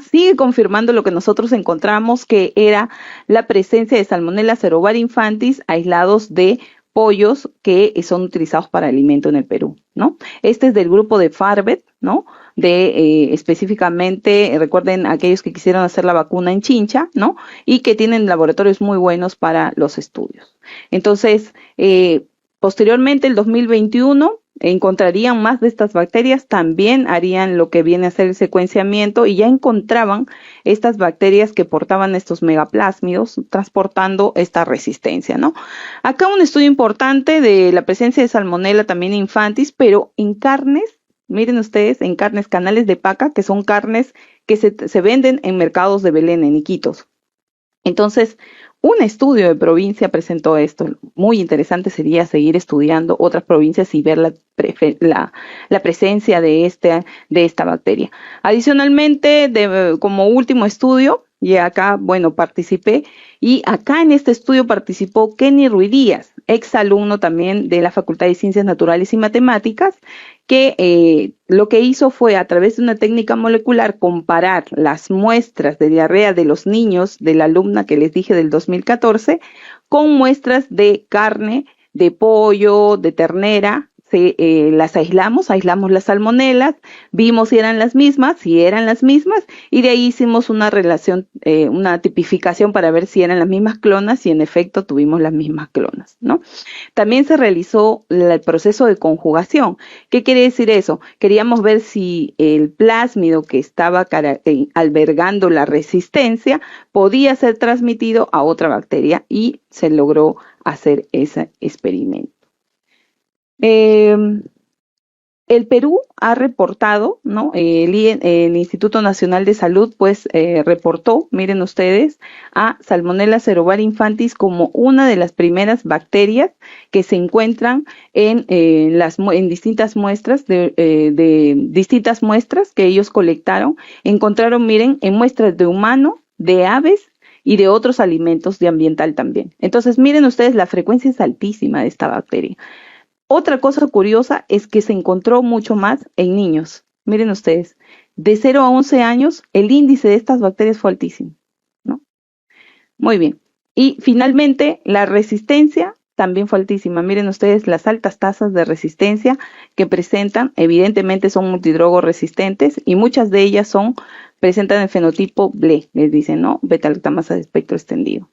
sigue confirmando lo que nosotros encontramos, que era la presencia de Salmonella cerevisiae infantis aislados de pollos que son utilizados para alimento en el Perú, ¿no? Este es del grupo de Farbet, ¿no? Específicamente, recuerden, aquellos que quisieron hacer la vacuna en Chincha, ¿no? Y que tienen laboratorios muy buenos para los estudios. Entonces, posteriormente, el 2021, encontrarían más de estas bacterias, también harían lo que viene a ser el secuenciamiento y ya encontraban estas bacterias que portaban estos megaplásmidos transportando esta resistencia, ¿no? Acá un estudio importante de la presencia de Salmonella también infantis, pero en carnes, miren ustedes, en carnes canales de paca, que son carnes que se venden en mercados de Belén, en Iquitos. Entonces, un estudio de provincia presentó esto. Muy interesante sería seguir estudiando otras provincias y ver la presencia de esta bacteria. Adicionalmente, como último estudio, y acá, bueno, participé, y acá en este estudio participó Kenny Ruiz Díaz, exalumno también de la Facultad de Ciencias Naturales y Matemáticas, que lo que hizo fue, a través de una técnica molecular, comparar las muestras de diarrea de los niños de la alumna que les dije del 2014 con muestras de carne, de pollo, de ternera. Las aislamos las salmonelas, vimos si eran las mismas, y de ahí hicimos una relación, una tipificación para ver si eran las mismas clonas, y en efecto tuvimos las mismas clonas, ¿no? También se realizó el proceso de conjugación. ¿Qué quiere decir eso? Queríamos ver si el plásmido que estaba albergando la resistencia podía ser transmitido a otra bacteria, y se logró hacer ese experimento. El Perú ha reportado, ¿no? El Instituto Nacional de Salud, pues, reportó, miren ustedes, a Salmonella cerevisiae infantis como una de las primeras bacterias que se encuentran en distintas muestras, de distintas muestras que ellos colectaron. Encontraron, miren, en muestras de humano, de aves y de otros alimentos, de ambiental también. Entonces, miren ustedes, la frecuencia es altísima de esta bacteria. Otra cosa curiosa es que se encontró mucho más en niños. Miren ustedes, de 0 a 11 años, el índice de estas bacterias fue altísimo, ¿no? Muy bien. Y finalmente, la resistencia también fue altísima. Miren ustedes las altas tasas de resistencia que presentan. Evidentemente son multidrogo resistentes, y muchas de ellas presentan el fenotipo BLE, les dicen, ¿no? Beta-lactamasa de espectro extendido.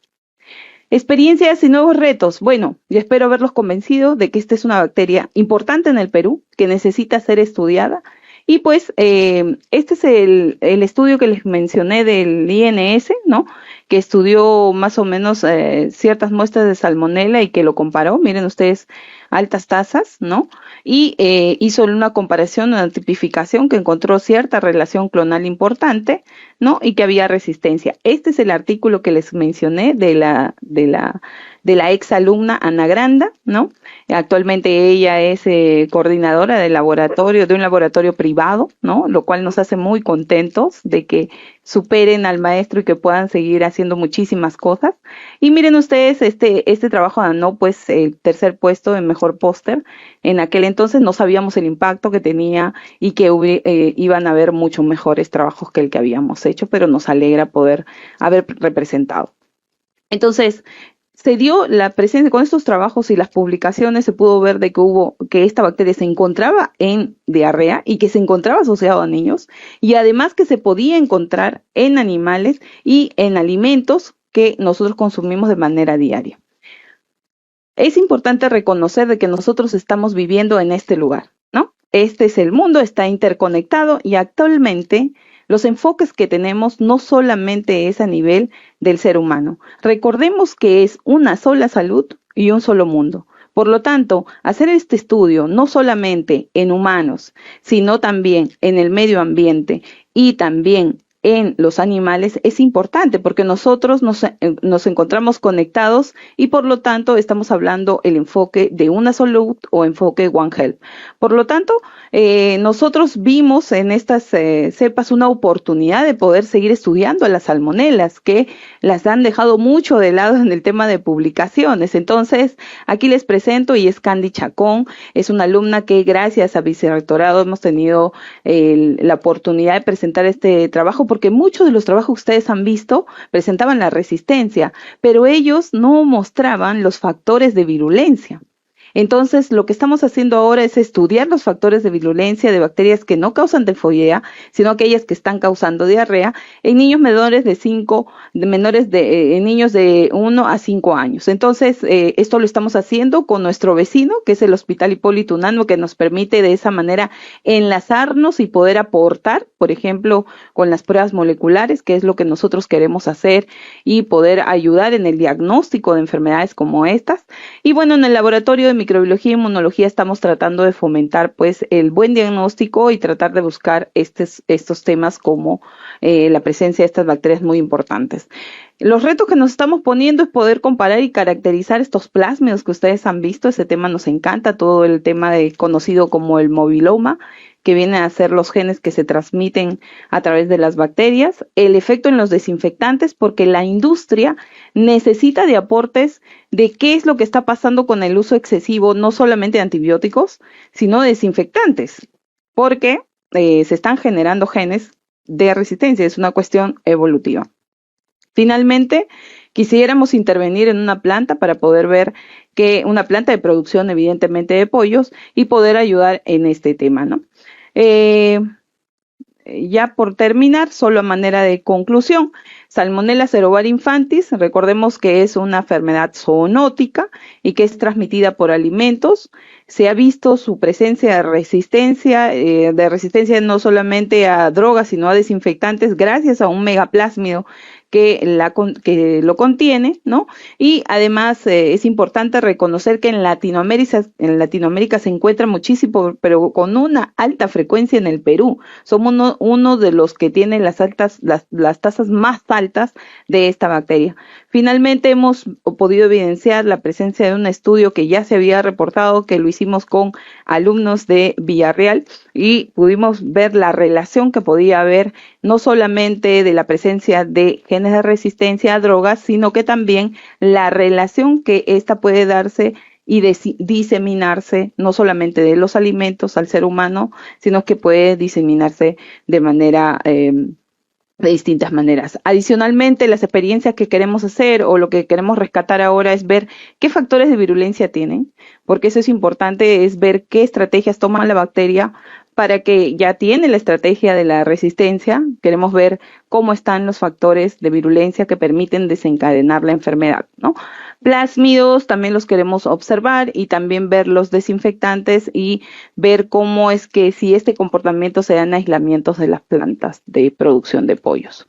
Experiencias y nuevos retos. Bueno, yo espero haberlos convencido de que esta es una bacteria importante en el Perú, que necesita ser estudiada. Y pues este es el estudio que les mencioné del INS, ¿no? Que estudió más o menos ciertas muestras de salmonella y que lo comparó. Miren ustedes, altas tasas, ¿no? Y hizo una comparación, una tipificación que encontró cierta relación clonal importante, ¿no? Y que había resistencia. Este es el artículo que les mencioné de la exalumna Ana Granda, ¿no? Actualmente ella es coordinadora de un laboratorio privado, ¿no? Lo cual nos hace muy contentos de que superen al maestro y que puedan seguir haciendo muchísimas cosas. Y miren ustedes, este trabajo ganó pues el tercer puesto en mejor póster. En aquel entonces no sabíamos el impacto que tenía y que iban a haber mucho mejores trabajos que el que habíamos hecho, pero nos alegra poder haber representado. Entonces, se dio la presencia con estos trabajos y las publicaciones, se pudo ver de que esta bacteria se encontraba en diarrea y que se encontraba asociado a niños, y además que se podía encontrar en animales y en alimentos que nosotros consumimos de manera diaria. Es importante reconocer de que nosotros estamos viviendo en este lugar, ¿no? Este es el mundo, está interconectado, y actualmente los enfoques que tenemos no solamente es a nivel del ser humano. Recordemos que es una sola salud y un solo mundo. Por lo tanto, hacer este estudio no solamente en humanos, sino también en el medio ambiente y también en los animales es importante, porque nosotros nos encontramos conectados y por lo tanto estamos hablando el enfoque de una salud o enfoque One Health. Por lo tanto, nosotros vimos en estas cepas una oportunidad de poder seguir estudiando las salmonelas, que las han dejado mucho de lado en el tema de publicaciones. Entonces, aquí les presento, y es Candy Chacón, es una alumna que gracias a Vicerrectorado hemos tenido la oportunidad de presentar este trabajo, porque muchos de los trabajos que ustedes han visto presentaban la resistencia, pero ellos no mostraban los factores de virulencia. Entonces, lo que estamos haciendo ahora es estudiar los factores de virulencia de bacterias que no causan tifoidea, sino aquellas que están causando diarrea en niños menores en niños de 1 a 5 años. Entonces, esto lo estamos haciendo con nuestro vecino, que es el Hospital Hipólito Unanue, que nos permite de esa manera enlazarnos y poder aportar, por ejemplo, con las pruebas moleculares, que es lo que nosotros queremos hacer, y poder ayudar en el diagnóstico de enfermedades como estas. Y bueno, en el laboratorio de microbiología e inmunología estamos tratando de fomentar pues el buen diagnóstico y tratar de buscar estos temas como la presencia de estas bacterias muy importantes. Los retos que nos estamos poniendo es poder comparar y caracterizar estos plásmidos que ustedes han visto. Ese tema nos encanta, todo el tema conocido como el mobiloma, que vienen a ser los genes que se transmiten a través de las bacterias, el efecto en los desinfectantes, porque la industria necesita de aportes de qué es lo que está pasando con el uso excesivo, no solamente de antibióticos, sino de desinfectantes, porque se están generando genes de resistencia, es una cuestión evolutiva. Finalmente, quisiéramos intervenir en una planta para poder ver una planta de producción evidentemente de pollos y poder ayudar en este tema, ¿no? Ya por terminar, solo a manera de conclusión, Salmonella cerevisiae infantis, recordemos que es una enfermedad zoonótica y que es transmitida por alimentos. Se ha visto su presencia de resistencia no solamente a drogas, sino a desinfectantes gracias a un megaplásmido que lo contiene, ¿no? Y además es importante reconocer que en Latinoamérica se encuentra muchísimo, pero con una alta frecuencia en el Perú. Somos uno de los que tienen las tasas más altas de esta bacteria. Finalmente hemos podido evidenciar la presencia de un estudio que ya se había reportado, que lo hicimos con alumnos de Villarreal, y pudimos ver la relación que podía haber no solamente de la presencia de genes de resistencia a drogas, sino que también la relación que esta puede darse y diseminarse no solamente de los alimentos al ser humano, sino que puede diseminarse de distintas maneras. Adicionalmente, las experiencias que queremos hacer o lo que queremos rescatar ahora es ver qué factores de virulencia tienen, porque eso es importante, es ver qué estrategias toma la bacteria para que ya tiene la estrategia de la resistencia. Queremos ver cómo están los factores de virulencia que permiten desencadenar la enfermedad, ¿no? Plásmidos también los queremos observar y también ver los desinfectantes y ver cómo es que si este comportamiento se da en aislamientos de las plantas de producción de pollos.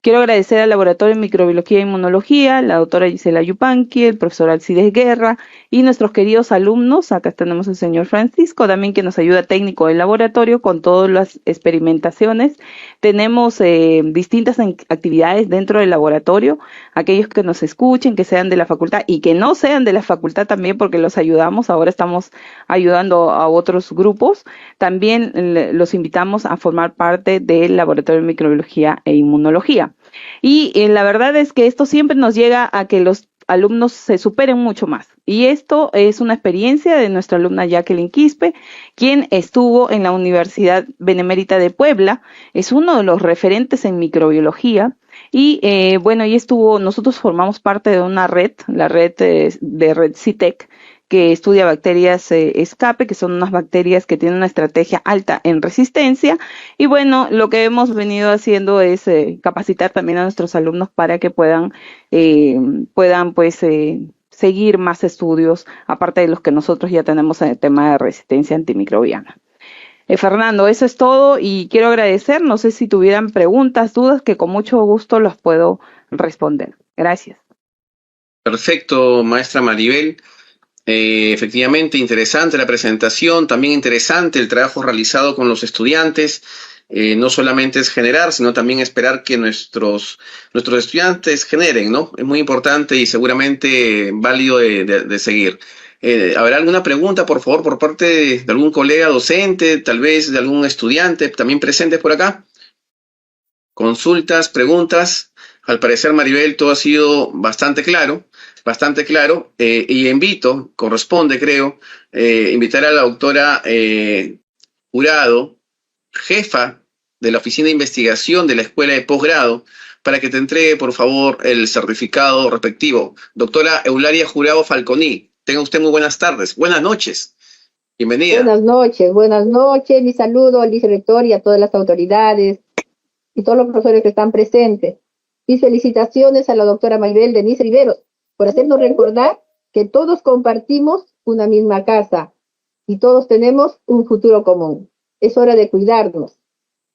Quiero agradecer al Laboratorio de Microbiología e Inmunología, la doctora Gisela Yupanqui, el profesor Alcides Guerra y nuestros queridos alumnos. Acá tenemos al señor Francisco también, que nos ayuda técnico del laboratorio con todas las experimentaciones. Tenemos distintas actividades dentro del laboratorio. Aquellos que nos escuchen, que sean de la facultad y que no sean de la facultad también, porque los ayudamos. Ahora estamos ayudando a otros grupos. También los invitamos a formar parte del Laboratorio de Microbiología e Inmunología. Y la verdad es que esto siempre nos llega a que los alumnos se superen mucho más. Y esto es una experiencia de nuestra alumna Jacqueline Quispe, quien estuvo en la Universidad Benemérita de Puebla, es uno de los referentes en microbiología. Y nosotros formamos parte de una red, la red de Red CITEC, que estudia bacterias escape, que son unas bacterias que tienen una estrategia alta en resistencia. Y bueno, lo que hemos venido haciendo es capacitar también a nuestros alumnos para que puedan seguir más estudios, aparte de los que nosotros ya tenemos en el tema de resistencia antimicrobiana. Fernando, eso es todo y quiero agradecer. No sé si tuvieran preguntas, dudas, que con mucho gusto los puedo responder. Gracias. Perfecto, maestra Maribel. Efectivamente, interesante la presentación, también interesante el trabajo realizado con los estudiantes. No solamente es generar, sino también esperar que nuestros estudiantes generen, ¿no? Es muy importante y seguramente válido de seguir. ¿Habrá alguna pregunta, por favor, por parte de algún colega docente, tal vez de algún estudiante también presentes por acá? Consultas, preguntas. Al parecer, Maribel, todo ha sido bastante claro. Y corresponde, creo, invitar a la doctora Jurado, jefa de la Oficina de Investigación de la Escuela de Posgrado, para que te entregue, por favor, el certificado respectivo. Doctora Eulalia Jurado Falconi, Tenga usted muy buenas tardes, buenas noches. Bienvenida. Buenas noches. Mi saludo al vicerrector y a todas las autoridades y todos los profesores que están presentes. Mis felicitaciones a la doctora Maribel Denise Riveros por hacernos recordar que todos compartimos una misma casa y todos tenemos un futuro común. Es hora de cuidarnos.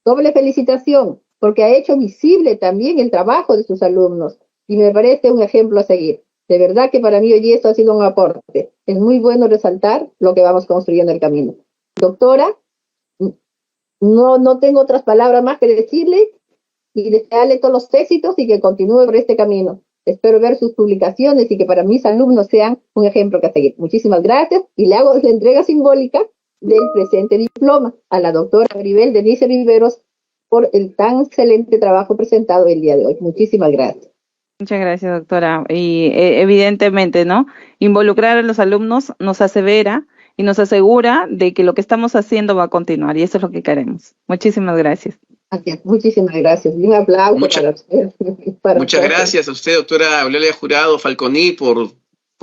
Doble felicitación, porque ha hecho visible también el trabajo de sus alumnos y me parece un ejemplo a seguir. De verdad que para mí hoy esto ha sido un aporte. Es muy bueno resaltar lo que vamos construyendo el camino. Doctora, no tengo otras palabras más que decirle y desearle todos los éxitos y que continúe por este camino. Espero ver sus publicaciones y que para mis alumnos sean un ejemplo que seguir. Muchísimas gracias y le hago la entrega simbólica del presente diploma a la doctora Maribel Denise Riveros por el tan excelente trabajo presentado el día de hoy. Muchísimas gracias. Muchas gracias, doctora. Y evidentemente, ¿no? Involucrar a los alumnos nos asevera y nos asegura de que lo que estamos haciendo va a continuar y eso es lo que queremos. Muchísimas gracias. Muchísimas gracias. Un aplauso para usted. Muchas gracias a usted, doctora Eulalia Jurado Falconi, por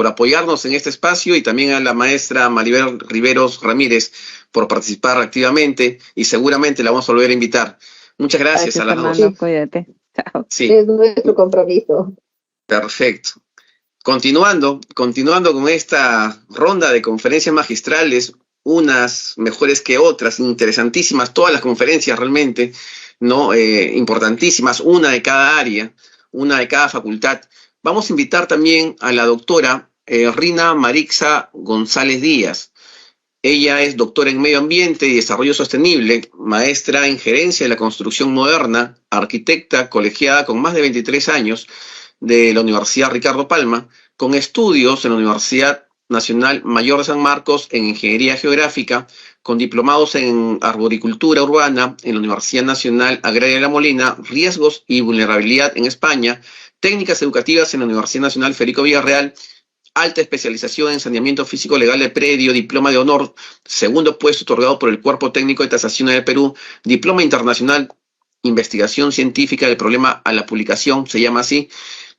apoyarnos en este espacio y también a la maestra Maribel Riveros Ramírez por participar activamente y seguramente la vamos a volver a invitar. Muchas gracias a las Fernando, dos. Cuídate. Chao. Sí. Es nuestro compromiso. Perfecto. Continuando con esta ronda de conferencias magistrales, unas mejores que otras, interesantísimas, todas las conferencias realmente, ¿no? Importantísimas, una de cada área, una de cada facultad. Vamos a invitar también a la doctora Rina Marixa González Díaz. Ella es doctora en Medio Ambiente y Desarrollo Sostenible, maestra en Gerencia de la Construcción Moderna, arquitecta colegiada con más de 23 años de la Universidad Ricardo Palma, con estudios en la Universidad Nacional Mayor de San Marcos en Ingeniería Geográfica, con diplomados en Arboricultura Urbana en la Universidad Nacional Agraria de La Molina, Riesgos y Vulnerabilidad en España, técnicas educativas en la Universidad Nacional Federico Villarreal, alta especialización en saneamiento físico legal de predio, diploma de honor, segundo puesto otorgado por el Cuerpo Técnico de Tasaciones del Perú, diploma internacional, investigación científica del problema a la publicación, se llama así,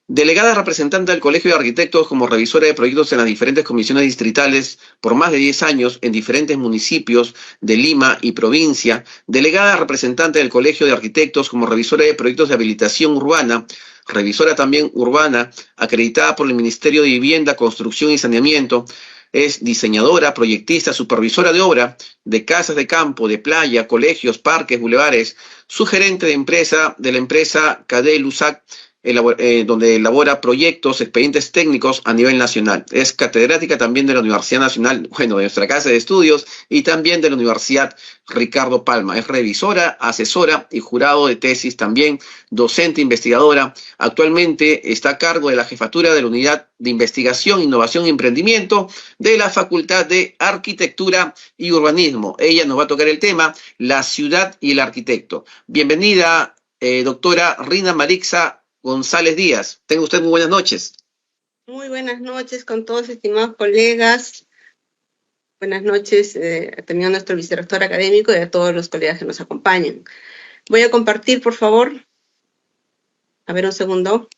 delegada representante del Colegio de Arquitectos como revisora de proyectos en las diferentes comisiones distritales por más de 10 años en diferentes municipios de Lima y provincia, delegada representante del Colegio de Arquitectos como revisora de proyectos de habilitación urbana, revisora también urbana, acreditada por el Ministerio de Vivienda, Construcción y Saneamiento, es diseñadora, proyectista, supervisora de obra de casas de campo, de playa, colegios, parques, bulevares, sugerente de la empresa Cadel USAC, donde elabora proyectos, expedientes técnicos a nivel nacional. Es catedrática también de la Universidad Nacional, de nuestra casa de estudios, y también de la Universidad Ricardo Palma. Es revisora, asesora y jurado de tesis también, docente, investigadora. Actualmente está a cargo de la jefatura de la Unidad de Investigación, Innovación y Emprendimiento de la Facultad de Arquitectura y Urbanismo. Ella nos va a tocar el tema, la ciudad y el arquitecto. Bienvenida, doctora Rina Marixa González Díaz. Tenga usted muy buenas noches. Muy buenas noches con todos, estimados colegas. Buenas noches también a nuestro vicerrector académico y a todos los colegas que nos acompañan. Voy a compartir, por favor. A ver, un segundo.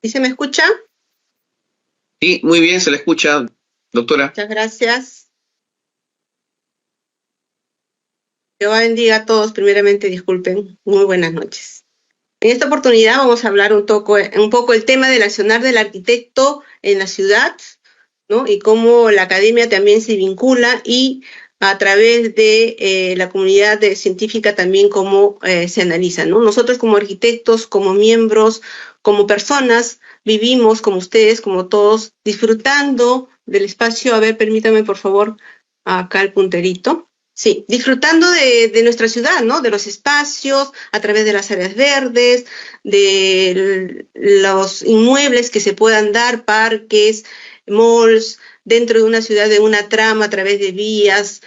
¿Y se me escucha? Sí, muy bien, se le escucha, doctora. Muchas gracias. Dios bendiga a todos. Primeramente, disculpen. Muy buenas noches. En esta oportunidad vamos a hablar un poco el tema del accionar del arquitecto en la ciudad, ¿no? Y cómo la academia también se vincula y a través de la comunidad científica también cómo se analiza, ¿no? Nosotros como arquitectos, como miembros, como personas, vivimos como ustedes, como todos, disfrutando del espacio. A ver, permítame por favor, acá el punterito. Sí, disfrutando de nuestra ciudad, ¿no? De los espacios, a través de las áreas verdes, de los inmuebles que se puedan dar, parques, malls, dentro de una ciudad, de una trama, a través de vías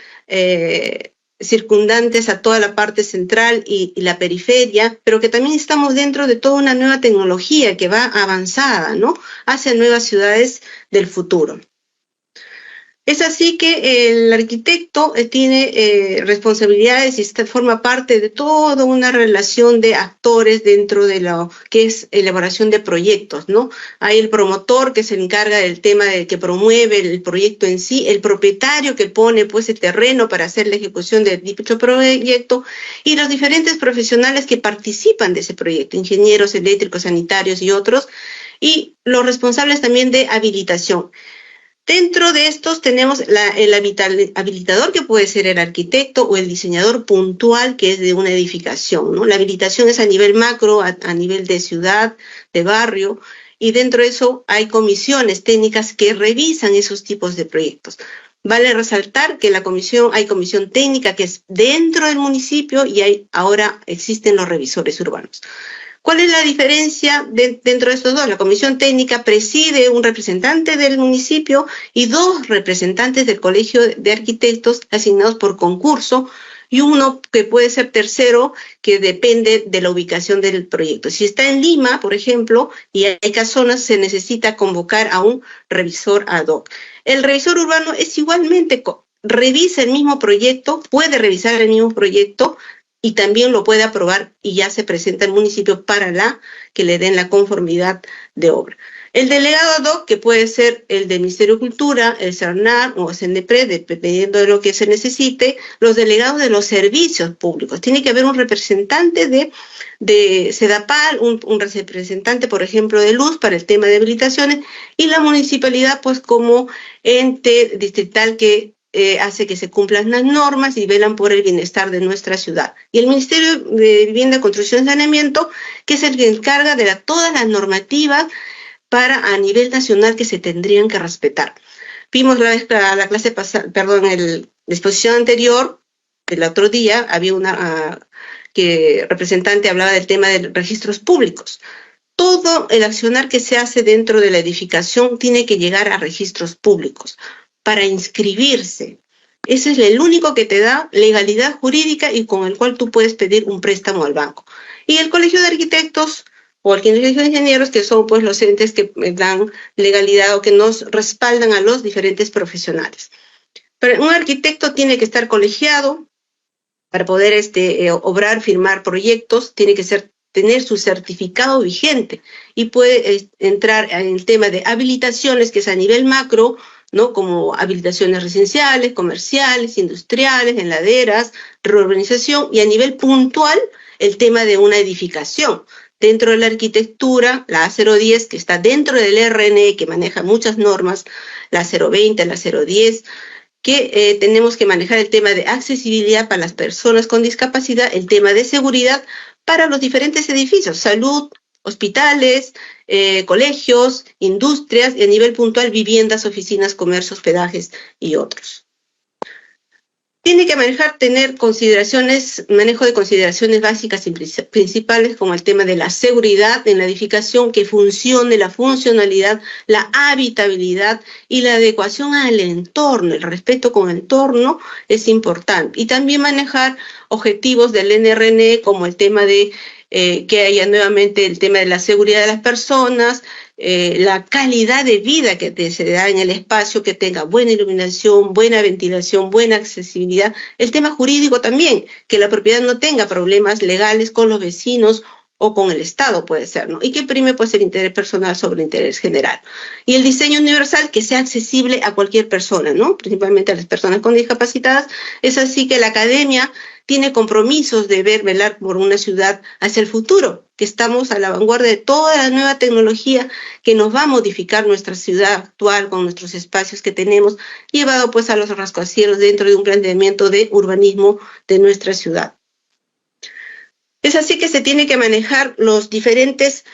circundantes a toda la parte central y la periferia, pero que también estamos dentro de toda una nueva tecnología que va avanzada, ¿no? Hacia nuevas ciudades del futuro. Es así que el arquitecto tiene responsabilidades y forma parte de toda una relación de actores dentro de lo que es elaboración de proyectos, ¿no? Hay el promotor que se encarga del tema de que promueve el proyecto en sí, el propietario que pone pues el terreno para hacer la ejecución de dicho proyecto y los diferentes profesionales que participan de ese proyecto, ingenieros eléctricos, sanitarios y otros, y los responsables también de habilitación. Dentro de estos tenemos el habilitador, que puede ser el arquitecto, o el diseñador puntual, que es de una edificación, ¿no? La habilitación es a nivel macro, a nivel de ciudad, de barrio, y dentro de eso hay comisiones técnicas que revisan esos tipos de proyectos. Vale resaltar que hay comisión técnica que es dentro del municipio y ahora existen los revisores urbanos. ¿Cuál es la diferencia dentro de estos dos? La comisión técnica preside un representante del municipio y 2 representantes del Colegio de Arquitectos asignados por concurso y uno que puede ser tercero que depende de la ubicación del proyecto. Si está en Lima, por ejemplo, y hay casonas, se necesita convocar a un revisor ad hoc. El revisor urbano es igualmente, revisa el mismo proyecto, puede revisar el mismo proyecto, y también lo puede aprobar y ya se presenta al municipio para que le den la conformidad de obra. El delegado ad hoc, que puede ser el del Ministerio de Cultura, el CERNAR o el CNDPRE, dependiendo de lo que se necesite, los delegados de los servicios públicos. Tiene que haber un representante de SEDAPAL, un representante, por ejemplo, de Luz para el tema de habilitaciones, y la municipalidad, pues, como ente distrital que hace que se cumplan las normas y velan por el bienestar de nuestra ciudad. Y el Ministerio de Vivienda, Construcción y Saneamiento, que es el que encarga de todas las normativas a nivel nacional que se tendrían que respetar. Vimos la clase pasada, perdón, la exposición anterior, el otro día, había que representante hablaba del tema de registros públicos. Todo el accionar que se hace dentro de la edificación tiene que llegar a registros públicos para inscribirse. Ese es el único que te da legalidad jurídica y con el cual tú puedes pedir un préstamo al banco. Y el Colegio de Arquitectos o el Colegio de Ingenieros, que son pues los entes que dan legalidad o que nos respaldan a los diferentes profesionales. Pero un arquitecto tiene que estar colegiado para poder obrar, firmar proyectos, tiene que tener su certificado vigente y puede entrar en el tema de habilitaciones, que es a nivel macro, ¿no? Como habilitaciones residenciales, comerciales, industriales, en laderas, reurbanización, y a nivel puntual el tema de una edificación. Dentro de la arquitectura, la A010, que está dentro del RNE, que maneja muchas normas, la 020, la 010, que tenemos que manejar el tema de accesibilidad para las personas con discapacidad, el tema de seguridad para los diferentes edificios, salud, hospitales, colegios, industrias y a nivel puntual viviendas, oficinas, comercio, hospedajes y otros. Tiene que tener manejo de consideraciones básicas y principales como el tema de la seguridad en la edificación, que funcione, la funcionalidad, la habitabilidad y la adecuación al entorno. El respeto con el entorno es importante. Y también manejar objetivos del NRNE como el tema de que haya nuevamente el tema de la seguridad de las personas, la calidad de vida que se da en el espacio, que tenga buena iluminación, buena ventilación, buena accesibilidad. El tema jurídico también, que la propiedad no tenga problemas legales con los vecinos o con el Estado, puede ser, ¿no? Y que prime pues el interés personal sobre el interés general. Y el diseño universal, que sea accesible a cualquier persona, ¿no? Principalmente a las personas con discapacitadas. Es así que la academia tiene compromisos de velar por una ciudad hacia el futuro, que estamos a la vanguardia de toda la nueva tecnología que nos va a modificar nuestra ciudad actual con nuestros espacios que tenemos, llevado pues a los rascacielos dentro de un planteamiento de urbanismo de nuestra ciudad. Es así que se tiene que manejar los diferentes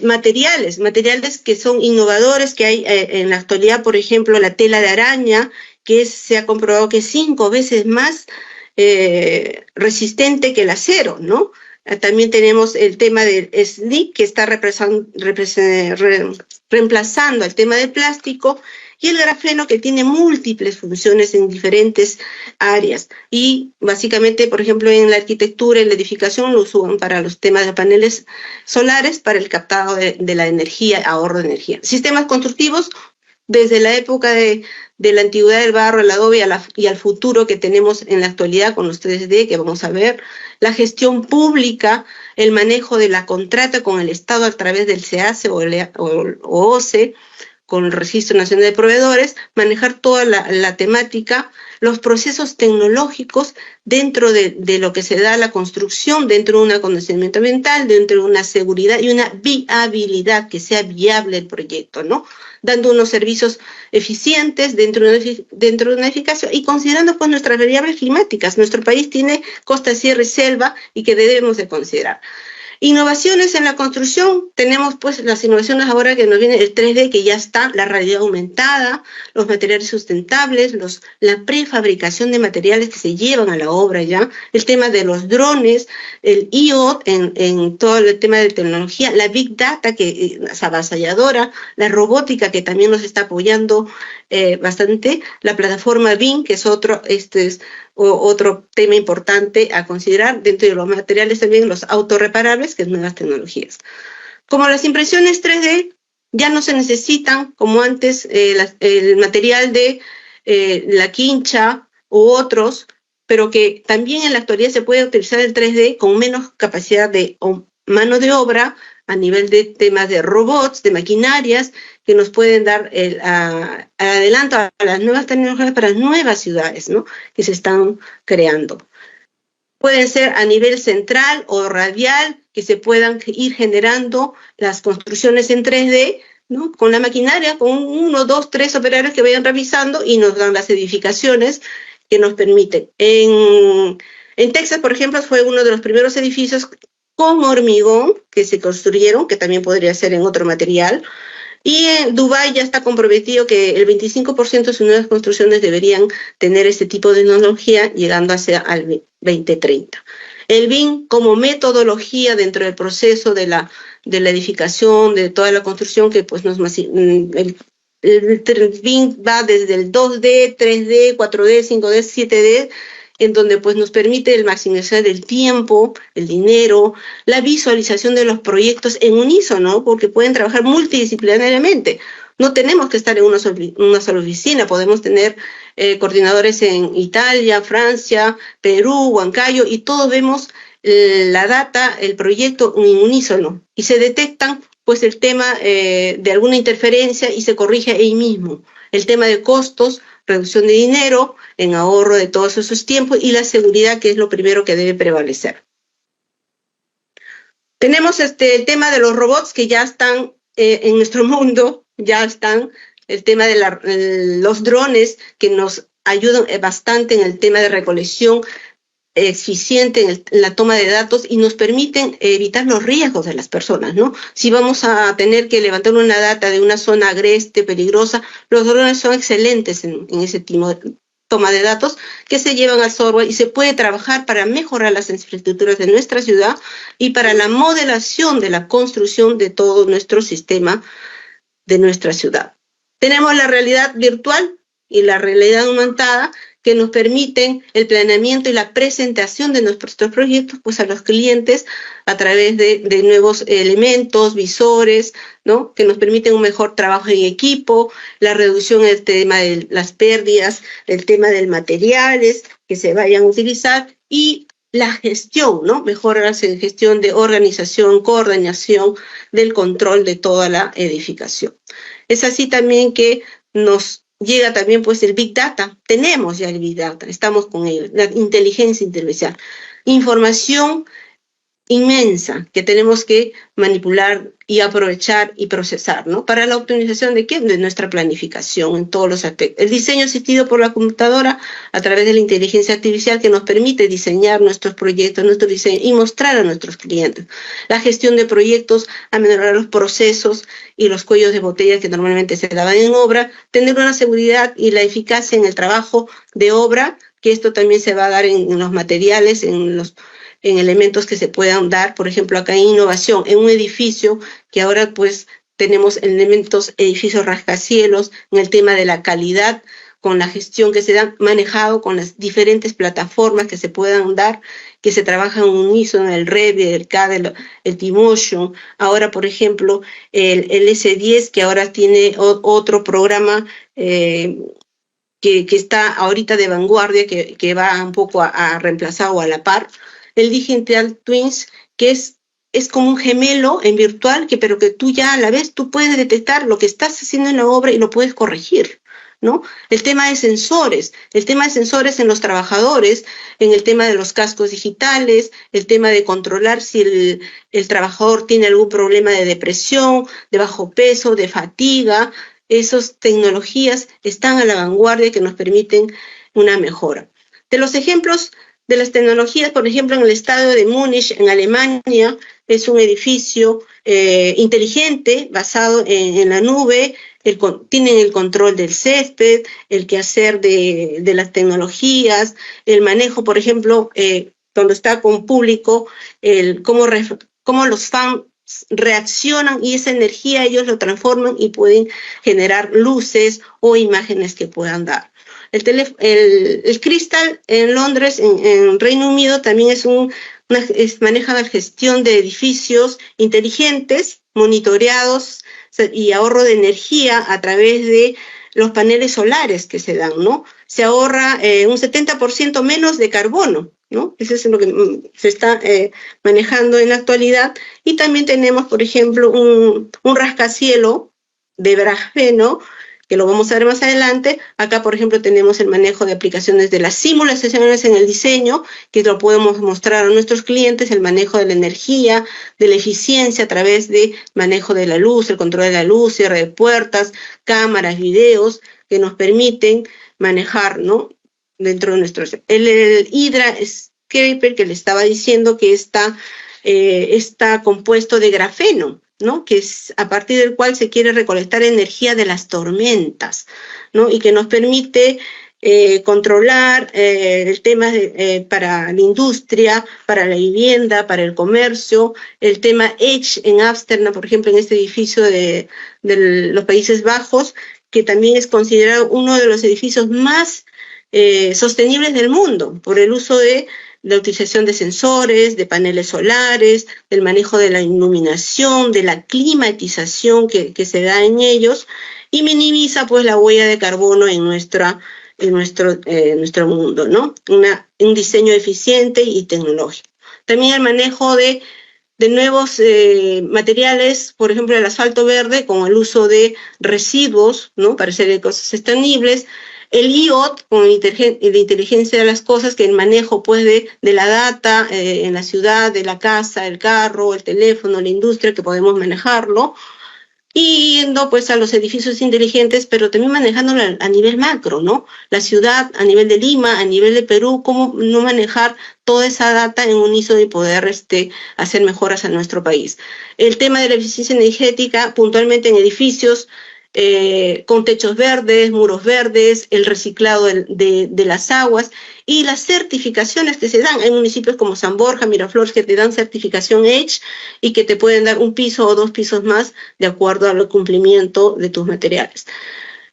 materiales que son innovadores, que hay en la actualidad, por ejemplo, la tela de araña, que se ha comprobado que es 5 veces más resistente que el acero, ¿no? También tenemos el tema del SLIC, que está reemplazando al tema del plástico, y el grafeno, que tiene múltiples funciones en diferentes áreas. Y básicamente, por ejemplo, en la arquitectura y la edificación lo usan para los temas de paneles solares, para el captado de la energía, ahorro de energía. Sistemas constructivos, desde la época de de la antigüedad del barro, el adobe y al futuro que tenemos en la actualidad con los 3D, que vamos a ver, la gestión pública, el manejo de la contrata con el Estado a través del SEACE o OCE, con el Registro Nacional de Proveedores, manejar toda la temática, los procesos tecnológicos dentro de lo que se da a la construcción, dentro de un acondicionamiento ambiental, dentro de una seguridad y una viabilidad, que sea viable el proyecto, ¿no? Dando unos servicios eficientes dentro de una eficacia y considerando pues nuestras variables climáticas. Nuestro país tiene costa, sierra y selva y que debemos de considerar. Innovaciones en la construcción, tenemos pues las innovaciones ahora que nos viene el 3D, que ya está, la realidad aumentada, los materiales sustentables, la prefabricación de materiales que se llevan a la obra ya, el tema de los drones, el IoT en todo el tema de tecnología, la Big Data que es avasalladora, la robótica que también nos está apoyando bastante, la plataforma BIM, que es otro tema importante a considerar, dentro de los materiales también los autorreparables, que es nuevas tecnologías. Como las impresiones 3D ya no se necesitan, como antes, el material de la quincha u otros, pero que también en la actualidad se puede utilizar el 3D con menos capacidad de mano de obra, a nivel de temas de robots, de maquinarias, que nos pueden dar el adelanto a las nuevas tecnologías para nuevas ciudades, ¿no?, que se están creando. Pueden ser a nivel central o radial, que se puedan ir generando las construcciones en 3D, ¿no?, con la maquinaria, con 1, 2, 3 operarios que vayan revisando y nos dan las edificaciones que nos permiten. En Texas, por ejemplo, fue uno de los primeros edificios con hormigón que se construyeron, que también podría ser en otro material. Y en Dubái ya está comprometido que el 25% de sus nuevas construcciones deberían tener este tipo de tecnología, llegando hacia el 2030. El BIM como metodología dentro del proceso de la edificación, de toda la construcción, que pues el BIM va desde el 2D, 3D, 4D, 5D, 7D, en donde pues nos permite el maximizar el tiempo, el dinero, la visualización de los proyectos en unísono, porque pueden trabajar multidisciplinariamente. No tenemos que estar en una sola oficina, podemos tener coordinadores en Italia, Francia, Perú, Huancayo, y todos vemos la data, el proyecto en unísono, y se detectan pues el tema de alguna interferencia y se corrige ahí mismo. El tema de costos, reducción de dinero, en ahorro de todos esos tiempos, y la seguridad, que es lo primero que debe prevalecer. Tenemos el tema de los robots que ya están en nuestro mundo, ya están, el tema de los drones que nos ayudan bastante en el tema de recolección eficiente en la toma de datos y nos permiten evitar los riesgos de las personas, ¿no? Si vamos a tener que levantar una data de una zona agreste, peligrosa, los drones son excelentes en ese tipo de toma de datos que se llevan al software y se puede trabajar para mejorar las infraestructuras de nuestra ciudad y para la modelación de la construcción de todo nuestro sistema de nuestra ciudad. Tenemos la realidad virtual y la realidad aumentada, que nos permiten el planeamiento y la presentación de nuestros proyectos pues a los clientes a través de nuevos elementos, visores, ¿no?, que nos permiten un mejor trabajo en equipo, la reducción del tema de las pérdidas, el tema de materiales que se vayan a utilizar y la gestión, ¿no?, mejoras en gestión de organización, coordinación del control de toda la edificación. Es así también que nos llega también pues el Big Data. Tenemos ya el Big Data, estamos con ello, la inteligencia artificial, información inmensa que tenemos que manipular y aprovechar y procesar, ¿no?, para la optimización de ¿qué? De nuestra planificación en todos los aspectos. El diseño asistido por la computadora a través de la inteligencia artificial que nos permite diseñar nuestros proyectos, nuestro diseño y mostrar a nuestros clientes. La gestión de proyectos, a mejorar los procesos y los cuellos de botella que normalmente se daban en obra, tener una seguridad y la eficacia en el trabajo de obra, que esto también se va a dar en los materiales, en elementos que se puedan dar, por ejemplo, acá en innovación, en un edificio que ahora pues tenemos edificios rascacielos, en el tema de la calidad, con la gestión que se da manejado con las diferentes plataformas que se puedan dar, que se trabajan en unísono, el Revit, el CAD, el T-Motion. Ahora, por ejemplo, el S10, que ahora tiene otro programa que está ahorita de vanguardia, que va un poco a reemplazar o a la par, el Digital Twins, que es como un gemelo en virtual, pero que tú ya a la vez tú puedes detectar lo que estás haciendo en la obra y lo puedes corregir, ¿no? El tema de sensores en los trabajadores, en el tema de los cascos digitales, el tema de controlar si el trabajador tiene algún problema de depresión, de bajo peso, de fatiga. Esas tecnologías están a la vanguardia que nos permiten una mejora. De los ejemplos de las tecnologías, por ejemplo, en el estadio de Múnich, en Alemania, es un edificio inteligente, basado en la nube. Tienen el control del césped, el quehacer de las tecnologías, el manejo, por ejemplo, cuando está con público, cómo los fans reaccionan y esa energía ellos lo transforman y pueden generar luces o imágenes que puedan dar. El Crystal en Londres, en Reino Unido, también maneja la gestión de edificios inteligentes, monitoreados y ahorro de energía a través de los paneles solares que se dan, ¿no? Se ahorra un 70% menos de carbono, ¿no? Eso es lo que se está manejando en la actualidad. Y también tenemos, por ejemplo, un rascacielos de grafeno, que lo vamos a ver más adelante. Acá, por ejemplo, tenemos el manejo de aplicaciones de las simulaciones en el diseño, que lo podemos mostrar a nuestros clientes, el manejo de la energía, de la eficiencia a través de manejo de la luz, el control de la luz, cierre de puertas, cámaras, videos, que nos permiten manejar, ¿no? Dentro de nuestros... El Hydra Scraper, que le estaba diciendo que está compuesto de grafeno, ¿no? Que es a partir del cual se quiere recolectar energía de las tormentas, ¿no? Y que nos permite controlar el tema para la industria, para la vivienda, para el comercio, el tema Edge en Ámsterdam, por ejemplo, en este edificio de los Países Bajos, que también es considerado uno de los edificios más sostenibles del mundo por el uso de la utilización de sensores, de paneles solares, del manejo de la iluminación, de la climatización que se da en ellos, y minimiza pues la huella de carbono en nuestro mundo, ¿no? Un diseño eficiente y tecnológico. También el manejo de nuevos materiales, por ejemplo el asfalto verde, con el uso de residuos, ¿no? Para hacer cosas sostenibles. El IoT, con la inteligencia de las cosas, que el manejo pues de la data en la ciudad, de la casa, el carro, el teléfono, la industria, que podemos manejarlo. Y yendo pues a los edificios inteligentes, pero también manejándolo a nivel macro, ¿no? La ciudad, a nivel de Lima, a nivel de Perú, cómo no manejar toda esa data en unísono y poder hacer mejoras a nuestro país. El tema de la eficiencia energética, puntualmente en edificios, con techos verdes, muros verdes, el reciclado de las aguas y las certificaciones que se dan. Hay municipios como San Borja, Miraflores, que te dan certificación Edge y que te pueden dar un piso o 2 pisos más de acuerdo al cumplimiento de tus materiales.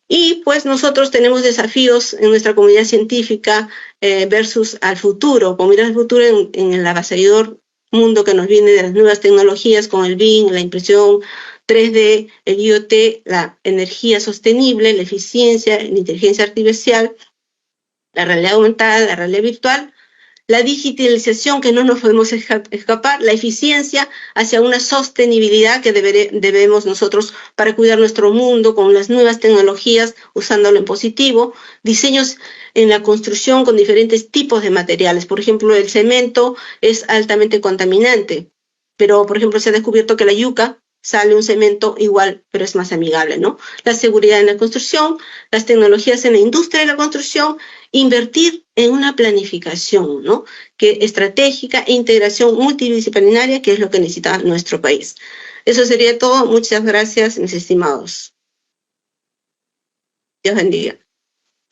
Y pues nosotros tenemos desafíos en nuestra comunidad científica versus al futuro, con mirar al futuro en el avasallador mundo que nos viene de las nuevas tecnologías, con el BIM, la impresión 3D, el IoT, la energía sostenible, la eficiencia, la inteligencia artificial, la realidad aumentada, la realidad virtual, la digitalización, que no nos podemos escapar, la eficiencia hacia una sostenibilidad que debemos nosotros para cuidar nuestro mundo con las nuevas tecnologías, usándolo en positivo, diseños en la construcción con diferentes tipos de materiales. Por ejemplo, el cemento es altamente contaminante, pero por ejemplo se ha descubierto que la yuca sale un cemento igual, pero es más amigable, ¿no? La seguridad en la construcción, las tecnologías en la industria de la construcción, invertir en una planificación, ¿no? Que estratégica e integración multidisciplinaria, que es lo que necesita nuestro país. Eso sería todo. Muchas gracias, mis estimados. Dios bendiga.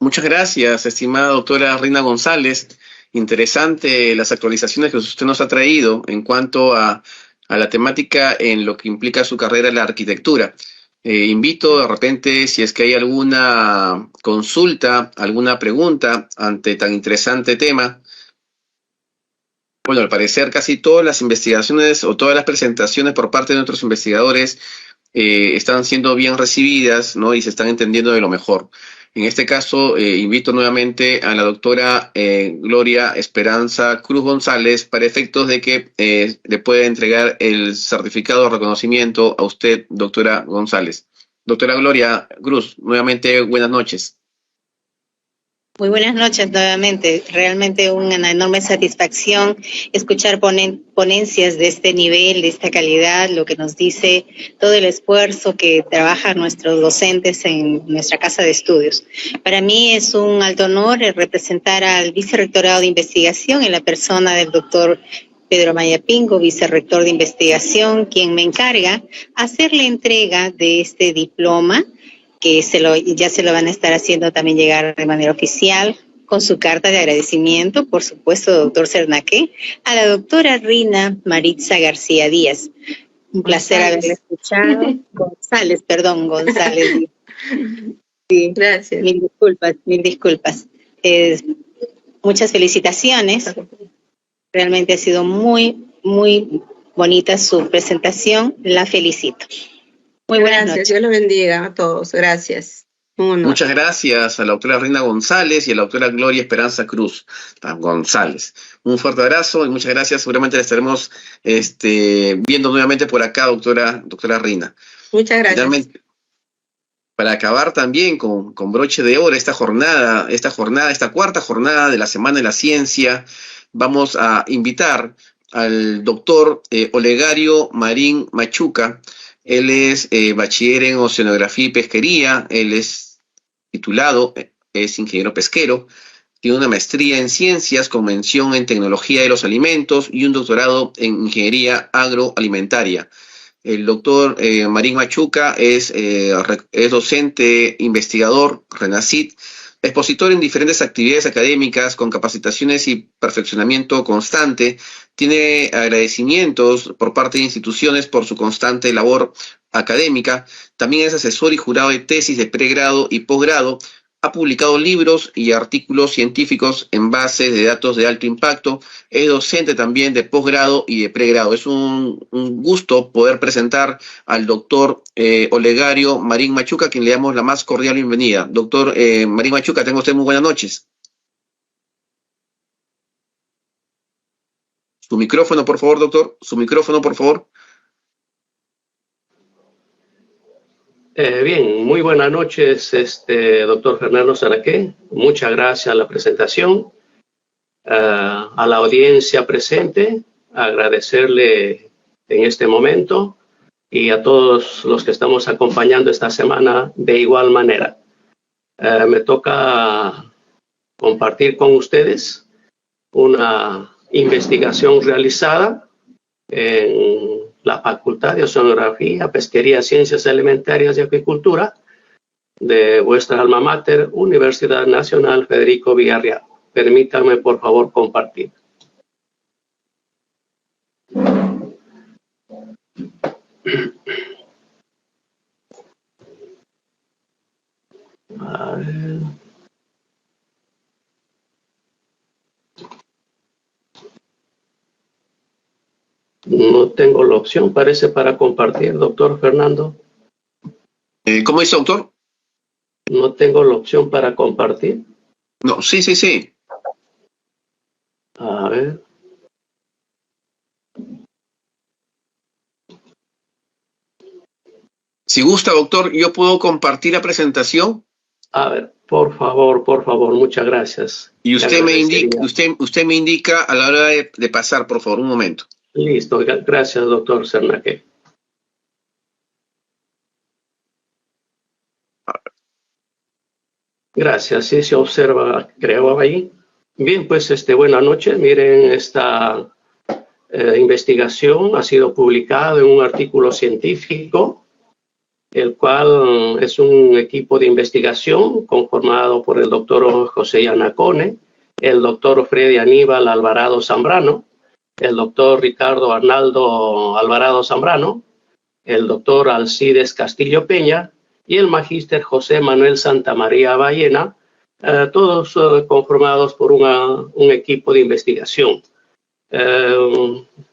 Muchas gracias, estimada doctora Reina González. Interesante las actualizaciones que usted nos ha traído en cuanto a la temática en lo que implica su carrera en la arquitectura. Invito de repente, si es que hay alguna consulta, alguna pregunta ante tan interesante tema. Bueno, al parecer casi todas las investigaciones o todas las presentaciones por parte de nuestros investigadores están siendo bien recibidas, ¿no? Y se están entendiendo de lo mejor. En este caso, invito nuevamente a la doctora Gloria Esperanza Cruz González para efectos de que le pueda entregar el certificado de reconocimiento a usted, doctora González. Doctora Gloria Cruz, nuevamente buenas noches. Muy buenas noches nuevamente. Realmente una enorme satisfacción escuchar ponencias de este nivel, de esta calidad, lo que nos dice todo el esfuerzo que trabajan nuestros docentes en nuestra casa de estudios. Para mí es un alto honor representar al Vicerrectorado de Investigación en la persona del doctor Pedro Amaya Pingo, vicerrector de investigación, quien me encarga hacerle entrega de este diploma, que ya se lo van a estar haciendo también llegar de manera oficial, con su carta de agradecimiento, por supuesto, doctor Cernaque, a la doctora Rina Maritza García Díaz. Un placer haberla escuchado. González. Sí, Gracias. Mil disculpas. Muchas felicitaciones. Realmente ha sido muy, muy bonita su presentación. La felicito. Muy buenas noches. Dios los bendiga a todos. Gracias. Muchas gracias a la doctora Reina González y a la doctora Gloria Esperanza Cruz González. Un fuerte abrazo y muchas gracias. Seguramente la estaremos viendo nuevamente por acá, doctora Reina. Muchas gracias. Finalmente, para acabar también con broche de oro esta cuarta jornada de la Semana de la Ciencia, vamos a invitar al doctor Olegario Marín Machuca. Él es bachiller en Oceanografía y Pesquería, él es titulado, es ingeniero pesquero, tiene una maestría en Ciencias con mención en Tecnología de los Alimentos y un doctorado en Ingeniería Agroalimentaria. El doctor Marín Machuca es docente, investigador, RENACIT, expositor en diferentes actividades académicas con capacitaciones y perfeccionamiento constante. Tiene agradecimientos por parte de instituciones por su constante labor académica. También es asesor y jurado de tesis de pregrado y posgrado. Ha publicado libros y artículos científicos en bases de datos de alto impacto. Es docente también de posgrado y de pregrado. Es un gusto poder presentar al doctor Olegario Marín Machuca, a quien le damos la más cordial bienvenida. Doctor Marín Machuca, tenga usted muy buenas noches. Su micrófono, por favor, doctor. Su micrófono, por favor. Bien, muy buenas noches, doctor Fernando Cernaque. Muchas gracias a la presentación, a la audiencia presente, agradecerle en este momento y a todos los que estamos acompañando esta semana de igual manera. Me toca compartir con ustedes una investigación realizada en la Facultad de Oceanografía, Pesquería, Ciencias Alimentarias y Acuicultura de vuestra alma mater, Universidad Nacional Federico Villarreal. Permítanme, por favor, compartir. A ver. No tengo la opción, parece, para compartir, doctor Fernando. ¿Cómo dice, doctor? No tengo la opción para compartir. No, sí. A ver. Si gusta, doctor, yo puedo compartir la presentación. A ver, por favor, muchas gracias. Y usted me indica a la hora de pasar, por favor, un momento. Listo, gracias, doctor Cernaque. Gracias, sí se observa, creo, ahí. Bien, pues buenas noches. Miren, esta investigación ha sido publicada en un artículo científico, el cual es un equipo de investigación conformado por el doctor José Yanacone, el doctor Freddy Aníbal Alvarado Zambrano, el doctor Ricardo Arnaldo Alvarado Zambrano, el doctor Alcides Castillo Peña y el magíster José Manuel Santamaría Ballena, todos conformados por un equipo de investigación.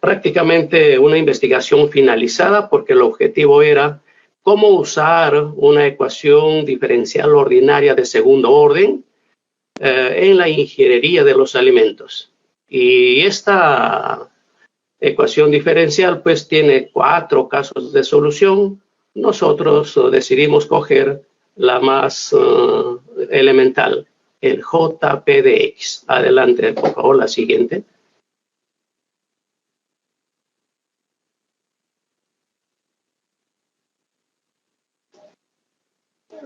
Prácticamente una investigación finalizada, porque el objetivo era cómo usar una ecuación diferencial ordinaria de segundo orden en la ingeniería de los alimentos. Y esta ecuación diferencial pues tiene 4 casos de solución. Nosotros decidimos coger la más elemental, el JP de X. Adelante, por favor, la siguiente.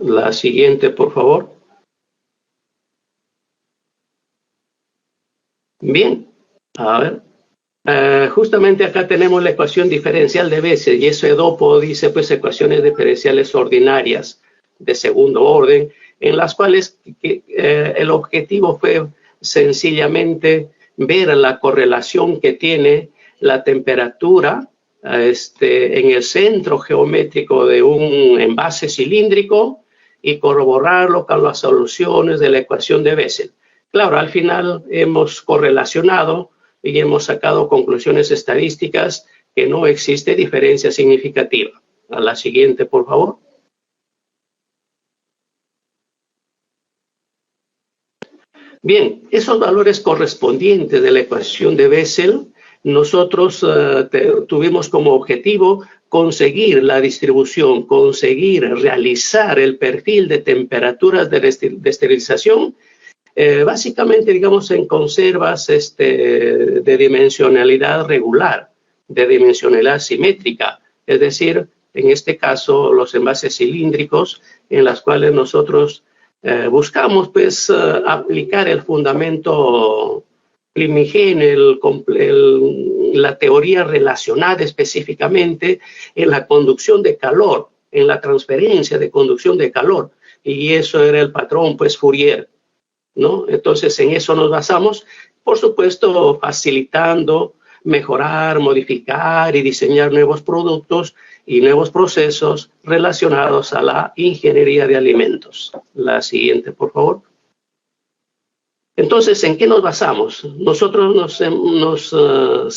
La siguiente, por favor. Bien, a ver. Justamente acá tenemos la ecuación diferencial de Bessel y eso EDOPO dice pues ecuaciones diferenciales ordinarias de segundo orden, en las cuales el objetivo fue sencillamente ver la correlación que tiene la temperatura en el centro geométrico de un envase cilíndrico y corroborarlo con las soluciones de la ecuación de Bessel. Claro, al final hemos correlacionado y hemos sacado conclusiones estadísticas que no existe diferencia significativa. A la siguiente, por favor. Bien, esos valores correspondientes de la ecuación de Bessel, nosotros tuvimos como objetivo conseguir la distribución, conseguir realizar el perfil de temperaturas de esterilización, básicamente, digamos, en conservas de dimensionalidad regular, de dimensionalidad simétrica, es decir, en este caso, los envases cilíndricos en los cuales nosotros buscamos, pues, aplicar el fundamento primigenio, la teoría relacionada específicamente en la conducción de calor, en la transferencia de conducción de calor, y eso era el patrón, pues, Fourier, ¿no? Entonces, en eso nos basamos, por supuesto, facilitando, mejorar, modificar y diseñar nuevos productos y nuevos procesos relacionados a la ingeniería de alimentos. La siguiente, por favor. Entonces, ¿en qué nos basamos? Nosotros nos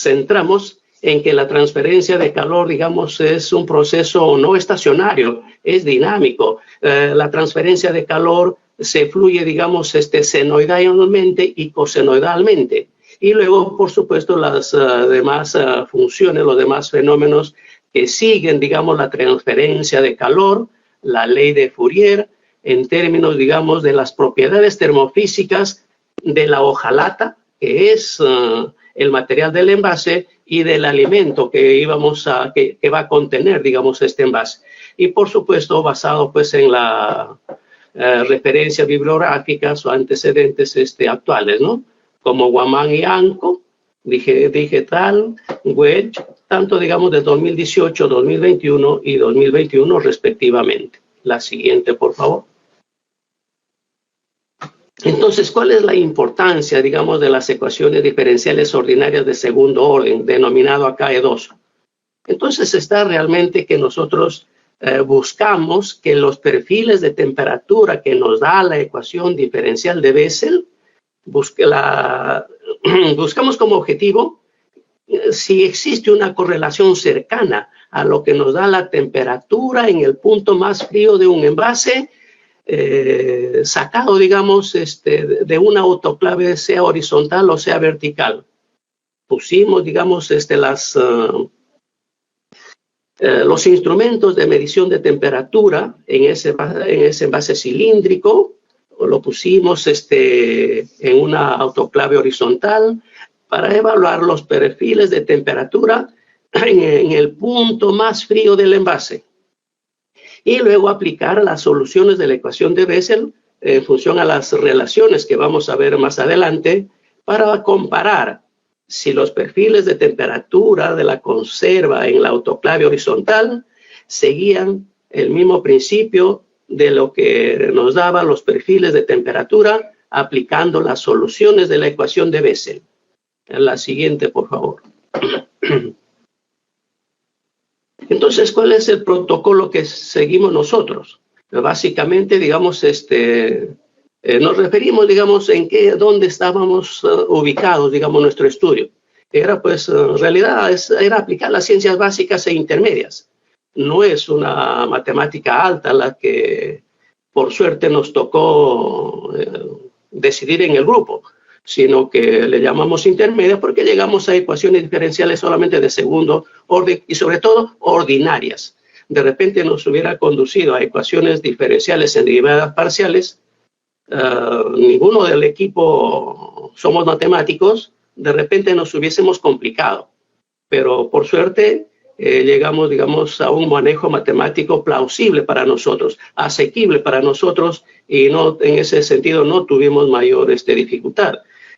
centramos en que la transferencia de calor, digamos, es un proceso no estacionario, es dinámico. La transferencia de calor se fluye, digamos, senoidalmente y cosenoidalmente. Y luego, por supuesto, las demás funciones, los demás fenómenos que siguen, digamos, la transferencia de calor, la ley de Fourier, en términos, digamos, de las propiedades termofísicas de la hojalata, que es el material del envase, y del alimento que va a contener, digamos, este envase. Y, por supuesto, basado, pues, en la referencias bibliográficas o antecedentes actuales, ¿no? Como Guamán y Anco, Digital, Wedge, tanto, digamos, de 2018, 2021 y 2021 respectivamente. La siguiente, por favor. Entonces, ¿cuál es la importancia, digamos, de las ecuaciones diferenciales ordinarias de segundo orden, denominado acá E2? Entonces, está realmente que nosotros buscamos que los perfiles de temperatura que nos da la ecuación diferencial de Bessel, buscamos como objetivo si existe una correlación cercana a lo que nos da la temperatura en el punto más frío de un envase, sacado, digamos, de una autoclave, sea horizontal o sea vertical. Pusimos, digamos, los instrumentos de medición de temperatura en ese envase cilíndrico, lo pusimos en una autoclave horizontal para evaluar los perfiles de temperatura en el punto más frío del envase. Y luego aplicar las soluciones de la ecuación de Bessel en función a las relaciones que vamos a ver más adelante para comparar si los perfiles de temperatura de la conserva en la autoclave horizontal seguían el mismo principio de lo que nos daban los perfiles de temperatura aplicando las soluciones de la ecuación de Bessel. La siguiente, por favor. Entonces, ¿cuál es el protocolo que seguimos nosotros? Básicamente, digamos, nos referimos, digamos, dónde estábamos ubicados, digamos, nuestro estudio. Era, pues, en realidad, era aplicar las ciencias básicas e intermedias. no es una matemática alta la que por suerte nos tocó decidir en el grupo, sino que le llamamos intermedia porque llegamos a ecuaciones diferenciales solamente de segundo orden y sobre todo ordinarias. De repente nos hubiera conducido a ecuaciones diferenciales en derivadas parciales. Ninguno del equipo somos matemáticos, de repente nos hubiésemos complicado, pero por suerte llegamos, digamos, a un manejo matemático plausible para nosotros, asequible para nosotros, y no, en ese sentido no tuvimos mayor dificultad.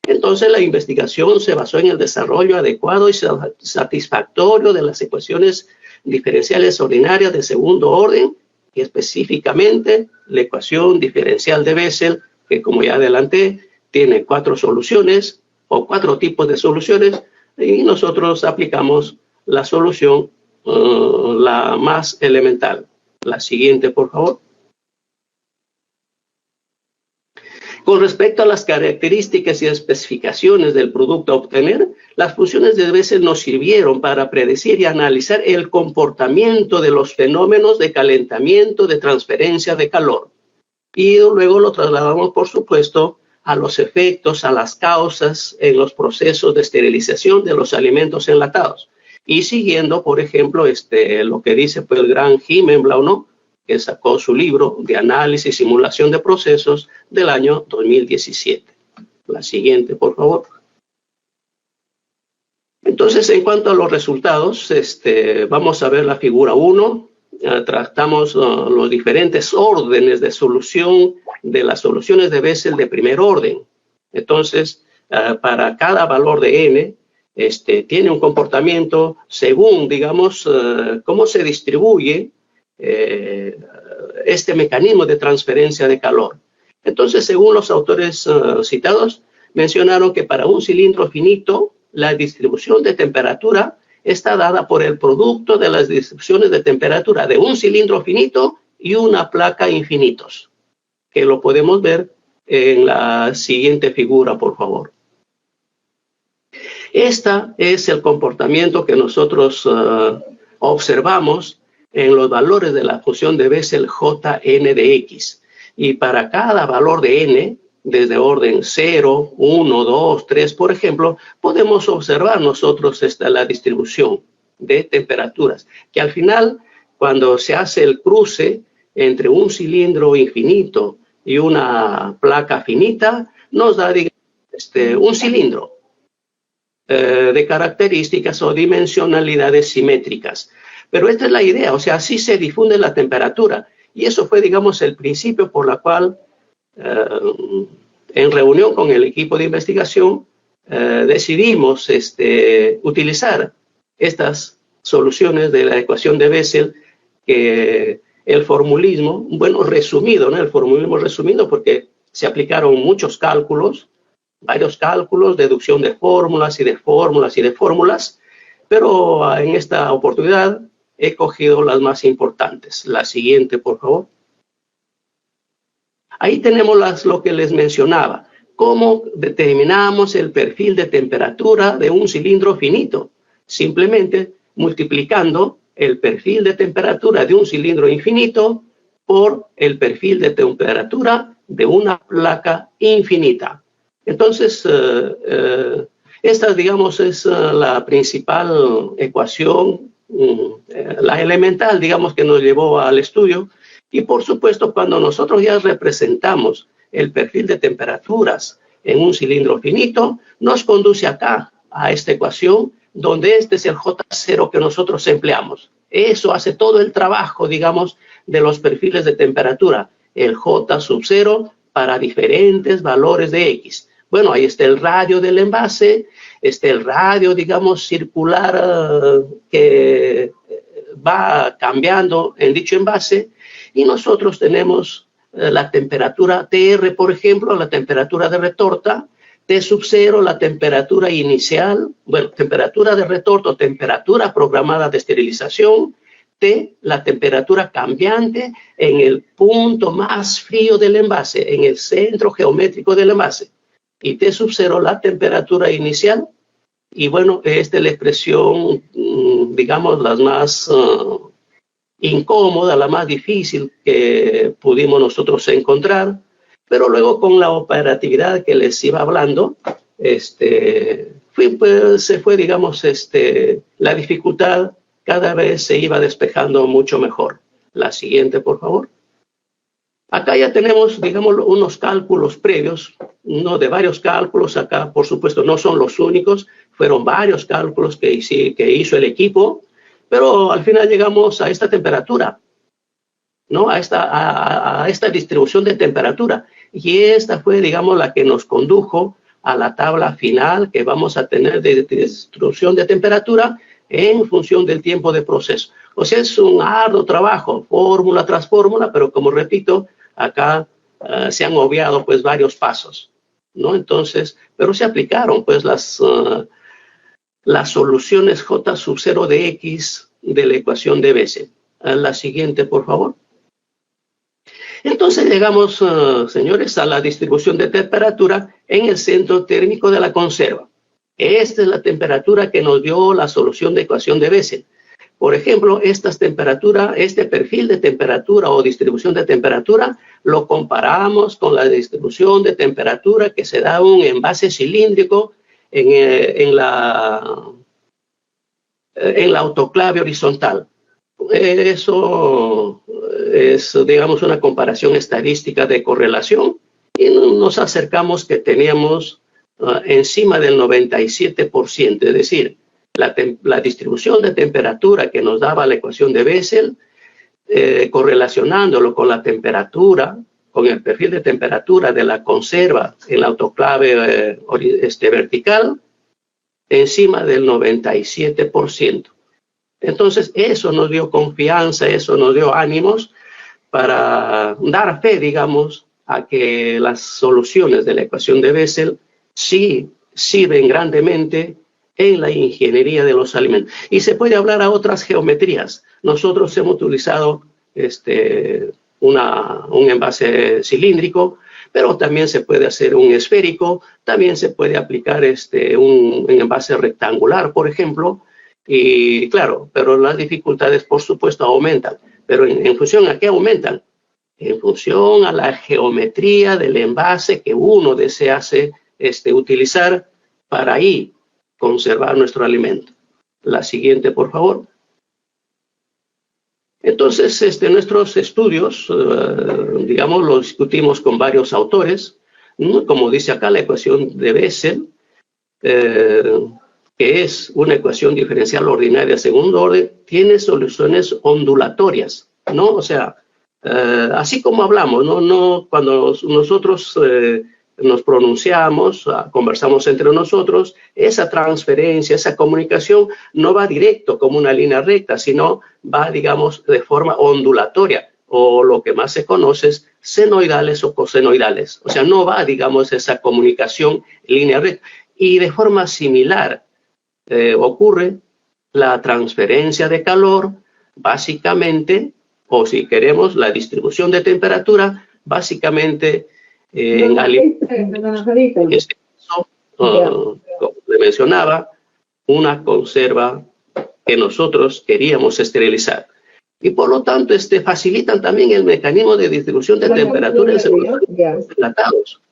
Entonces la investigación se basó en el desarrollo adecuado y satisfactorio de las ecuaciones diferenciales ordinarias de segundo orden, y específicamente la ecuación diferencial de Bessel, que como ya adelanté, tiene 4 soluciones o 4 tipos de soluciones, y nosotros aplicamos la solución la más elemental. La siguiente, por favor. Con respecto a las características y especificaciones del producto a obtener, las funciones de Bessel nos sirvieron para predecir y analizar el comportamiento de los fenómenos de calentamiento, de transferencia de calor. Y luego lo trasladamos, por supuesto, a los efectos, a las causas en los procesos de esterilización de los alimentos enlatados. Y siguiendo, por ejemplo, lo que dice pues, el gran Himmelblau, ¿no?, que sacó su libro de análisis y simulación de procesos del año 2017. La siguiente, por favor. Entonces, en cuanto a los resultados, vamos a ver la figura 1. Tratamos los diferentes órdenes de solución de las soluciones de Bessel de primer orden. Entonces, para cada valor de n, tiene un comportamiento según, digamos, cómo se distribuye este mecanismo de transferencia de calor. Entonces, según los autores citados, mencionaron que para un cilindro finito, la distribución de temperatura está dada por el producto de las distribuciones de temperatura de un cilindro finito y una placa infinitos, que lo podemos ver en la siguiente figura, por favor. Este es el comportamiento que nosotros observamos en los valores de la función de Bessel Jn de x. Y para cada valor de n, desde orden 0, 1, 2, 3, por ejemplo, podemos observar nosotros la distribución de temperaturas, que al final, cuando se hace el cruce entre un cilindro infinito y una placa finita, nos da un cilindro de características o dimensionalidades simétricas. Pero esta es la idea, o sea, así se difunde la temperatura. Y eso fue, digamos, el principio por la cual, en reunión con el equipo de investigación, decidimos utilizar estas soluciones de la ecuación de Bessel, que el formulismo, bueno, resumido, ¿no? El formulismo resumido porque se aplicaron muchos cálculos, varios cálculos, deducción de fórmulas y de fórmulas y de fórmulas, pero en esta oportunidad he cogido las más importantes. La siguiente, por favor. Ahí tenemos lo que les mencionaba. ¿Cómo determinamos el perfil de temperatura de un cilindro finito? Simplemente multiplicando el perfil de temperatura de un cilindro infinito por el perfil de temperatura de una placa infinita. Entonces, esta, digamos, es la principal ecuación, la elemental, digamos, que nos llevó al estudio. Y, por supuesto, cuando nosotros ya representamos el perfil de temperaturas en un cilindro finito, nos conduce acá, a esta ecuación, donde este es el J0 que nosotros empleamos. Eso hace todo el trabajo, digamos, de los perfiles de temperatura, el J sub 0 para diferentes valores de X. Bueno, ahí está el radio del envase, está el radio, digamos, circular que va cambiando en dicho envase, y nosotros tenemos la temperatura TR, por ejemplo, la temperatura de retorta, T sub 0, la temperatura inicial, bueno, temperatura de retorta, temperatura programada de esterilización, T, la temperatura cambiante en el punto más frío del envase, en el centro geométrico del envase, y T sub 0, la temperatura inicial. Y bueno, esta es la expresión, digamos, las más incómoda, la más difícil que pudimos nosotros encontrar, pero luego con la operatividad que les iba hablando, se fue, digamos, la dificultad cada vez se iba despejando mucho mejor. La siguiente, por favor. Acá ya tenemos, digamos, unos cálculos previos, ¿no? De varios cálculos. Acá, por supuesto, no son los únicos, fueron varios cálculos que hizo el equipo, pero al final llegamos a esta temperatura, ¿no? A esta distribución de temperatura. Y esta fue, digamos, la que nos condujo a la tabla final que vamos a tener de distribución de temperatura en función del tiempo de proceso. O sea, es un arduo trabajo, fórmula tras fórmula, pero como repito, acá se han obviado pues varios pasos, ¿no? Entonces, pero se aplicaron pues las soluciones J sub 0 de X de la ecuación de Bessel. La siguiente, por favor. Entonces llegamos, señores, a la distribución de temperatura en el centro térmico de la conserva. Esta es la temperatura que nos dio la solución de ecuación de Bessel. Por ejemplo, estas temperaturas, este perfil de temperatura o distribución de temperatura, lo comparamos con la distribución de temperatura que se da un envase cilíndrico en la autoclave horizontal. Eso es, digamos, una comparación estadística de correlación y nos acercamos que teníamos encima del 97%, es decir, la distribución de temperatura que nos daba la ecuación de Bessel, correlacionándolo con la temperatura, con el perfil de temperatura de la conserva en la autoclave vertical, encima del 97%. Entonces, eso nos dio confianza, eso nos dio ánimos para dar fe, digamos, a que las soluciones de la ecuación de Bessel sí sirven grandemente en la ingeniería de los alimentos. Y se puede hablar a otras geometrías. Nosotros hemos utilizado un envase cilíndrico, pero también se puede hacer un esférico, también se puede aplicar un envase rectangular, por ejemplo, y claro, pero las dificultades, por supuesto, aumentan. Pero en función a qué aumentan? En función a la geometría del envase que uno desease utilizar para ahí conservar nuestro alimento. La siguiente, por favor. Entonces, nuestros estudios, digamos, los discutimos con varios autores, ¿no? Como dice acá la ecuación de Bessel, que es una ecuación diferencial ordinaria de segundo orden, tiene soluciones ondulatorias, ¿no? O sea, así como hablamos, no cuando nosotros nos pronunciamos, conversamos entre nosotros, esa transferencia, esa comunicación no va directo como una línea recta, sino va, digamos, de forma ondulatoria, o lo que más se conoce es senoidales o cosenoidales. O sea, no va, digamos, esa comunicación en línea recta. Y de forma similar ocurre la transferencia de calor, básicamente, o si queremos, la distribución de temperatura, básicamente, en este caso, como le mencionaba, una conserva que nosotros queríamos esterilizar. Y por lo tanto, facilitan también el mecanismo de distribución de temperatura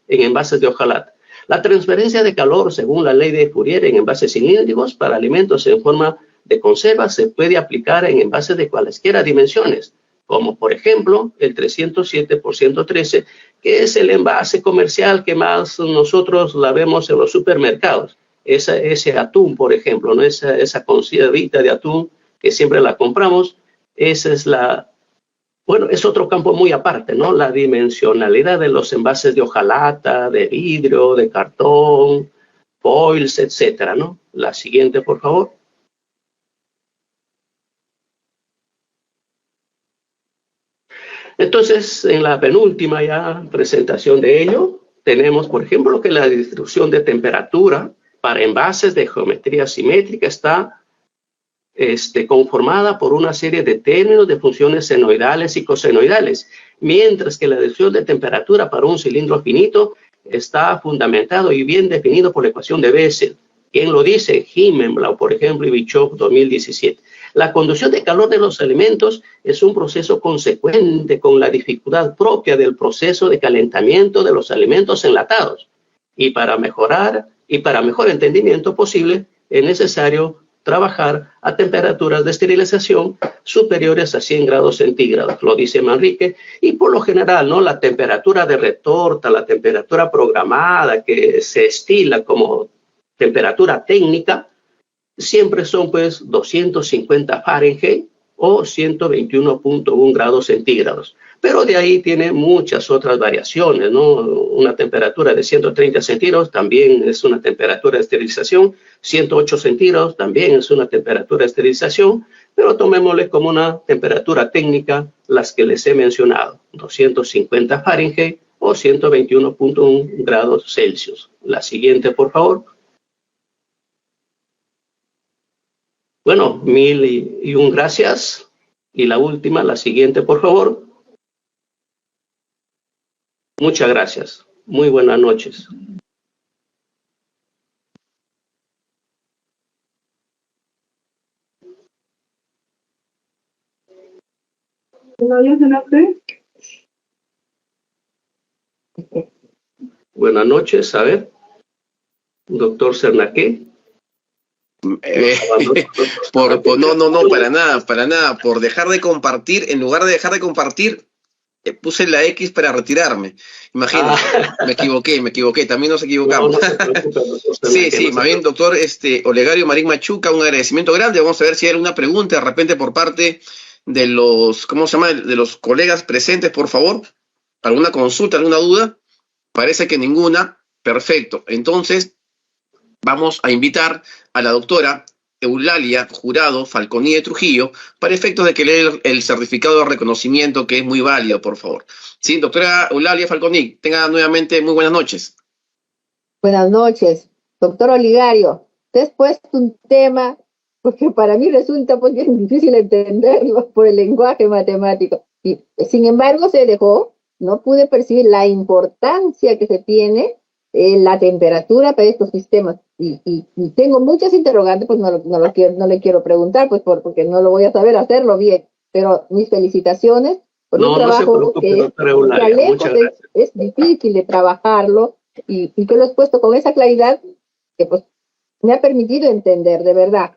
en envases de hojalata. La transferencia de calor, según la ley de Fourier, en envases cilíndricos para alimentos en forma de conserva se puede aplicar en envases de cualesquiera dimensiones, como por ejemplo el 307 por 113, que es el envase comercial que más nosotros la vemos en los supermercados. Ese atún, por ejemplo, ¿no? Esa conservita de atún que siempre la compramos, esa es bueno, es otro campo muy aparte, ¿no? La dimensionalidad de los envases de hojalata, de vidrio, de cartón, foils, etcétera, ¿no? La siguiente, por favor. Entonces, en la penúltima ya presentación de ello, tenemos, por ejemplo, que la distribución de temperatura para envases de geometría simétrica está conformada por una serie de términos de funciones senoidales y cosenoidales, mientras que la distribución de temperatura para un cilindro finito está fundamentado y bien definido por la ecuación de Bessel. ¿Quién lo dice? Himmelblau, por ejemplo, y Bischoff 2017. La conducción de calor de los alimentos es un proceso consecuente con la dificultad propia del proceso de calentamiento de los alimentos enlatados. Y para mejor entendimiento posible, es necesario trabajar a temperaturas de esterilización superiores a 100 grados centígrados, lo dice Manrique, y por lo general, ¿no? La temperatura de retorta, la temperatura programada que se estila como temperatura técnica, siempre son pues 250 Fahrenheit o 121.1 grados centígrados. Pero de ahí tiene muchas otras variaciones, ¿no? Una temperatura de 130 centígrados también es una temperatura de esterilización, 108 centígrados también es una temperatura de esterilización, pero tomémosle como una temperatura técnica las que les he mencionado, 250 Fahrenheit o 121.1 grados Celsius. La siguiente, por favor. Bueno, 1001 gracias. Y la última, la siguiente, por favor. Muchas gracias. Muy buenas noches. Buenas noches, a ver. Doctor Cernaqué. No, para nada. Por dejar de compartir, en lugar de dejar de compartir, puse la X para retirarme. Imagínate, me equivoqué, también nos equivocamos. Sí, más bien, doctor Olegario Marín Machuca, un agradecimiento grande. Vamos a ver si hay alguna pregunta de repente por parte de los, de los colegas presentes, por favor. ¿Alguna consulta, alguna duda? Parece que ninguna. Perfecto. Entonces, vamos a invitar a la doctora Eulalia Jurado Falconi de Trujillo para efectos de que lea el certificado de reconocimiento, que es muy válido, por favor. Sí, doctora Eulalia Falconi, tenga nuevamente muy buenas noches. Buenas noches. Doctor Olegario, te has puesto un tema porque para mí resulta pues bien difícil entenderlo por el lenguaje matemático. Y sin embargo se dejó, no pude percibir la importancia que se tiene la temperatura para estos sistemas. Y tengo muchas interrogantes, pues no le quiero preguntar, pues porque no lo voy a saber hacerlo bien. Pero mis felicitaciones por un trabajo que es difícil de trabajarlo y que lo has puesto con esa claridad que pues me ha permitido entender, de verdad.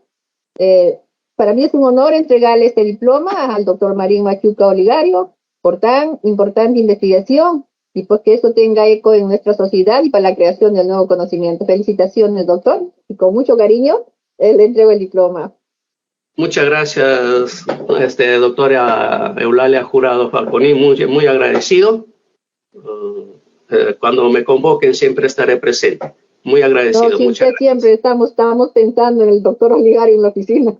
Para mí es un honor entregarle este diploma al doctor Marín Machuca Olegario por tan importante investigación y pues que eso tenga eco en nuestra sociedad y para la creación del nuevo conocimiento. Felicitaciones, doctor, y con mucho cariño le entrego el diploma. Muchas gracias, doctora Eulalia Jurado Falconi, muy agradecido. Cuando me convoquen siempre estaré presente. Muy agradecido. No, siempre estamos pensando en el doctor Olegario en la oficina.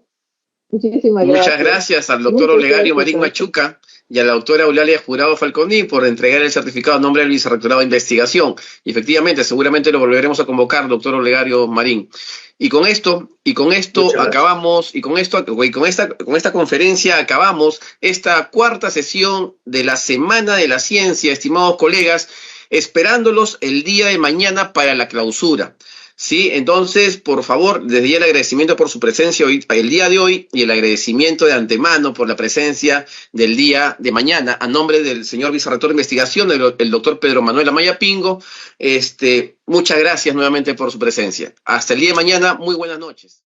Muchísimas gracias. Muchas gracias al doctor Olegario Marín Machuca y a la doctora Eulalia Jurado Falconi por entregar el certificado a nombre del Vicerrectorado de Investigación. Y efectivamente, seguramente lo volveremos a convocar, doctor Olegario Marín. Y con esto acabamos, con esta conferencia acabamos esta cuarta sesión de la Semana de la Ciencia, estimados colegas, esperándolos el día de mañana para la clausura. Sí, entonces, por favor, desde ya el agradecimiento por su presencia el día de hoy y el agradecimiento de antemano por la presencia del día de mañana, a nombre del señor vicerrector de investigación, el doctor Pedro Manuel Amaya Pingo. Muchas gracias nuevamente por su presencia. Hasta el día de mañana, muy buenas noches.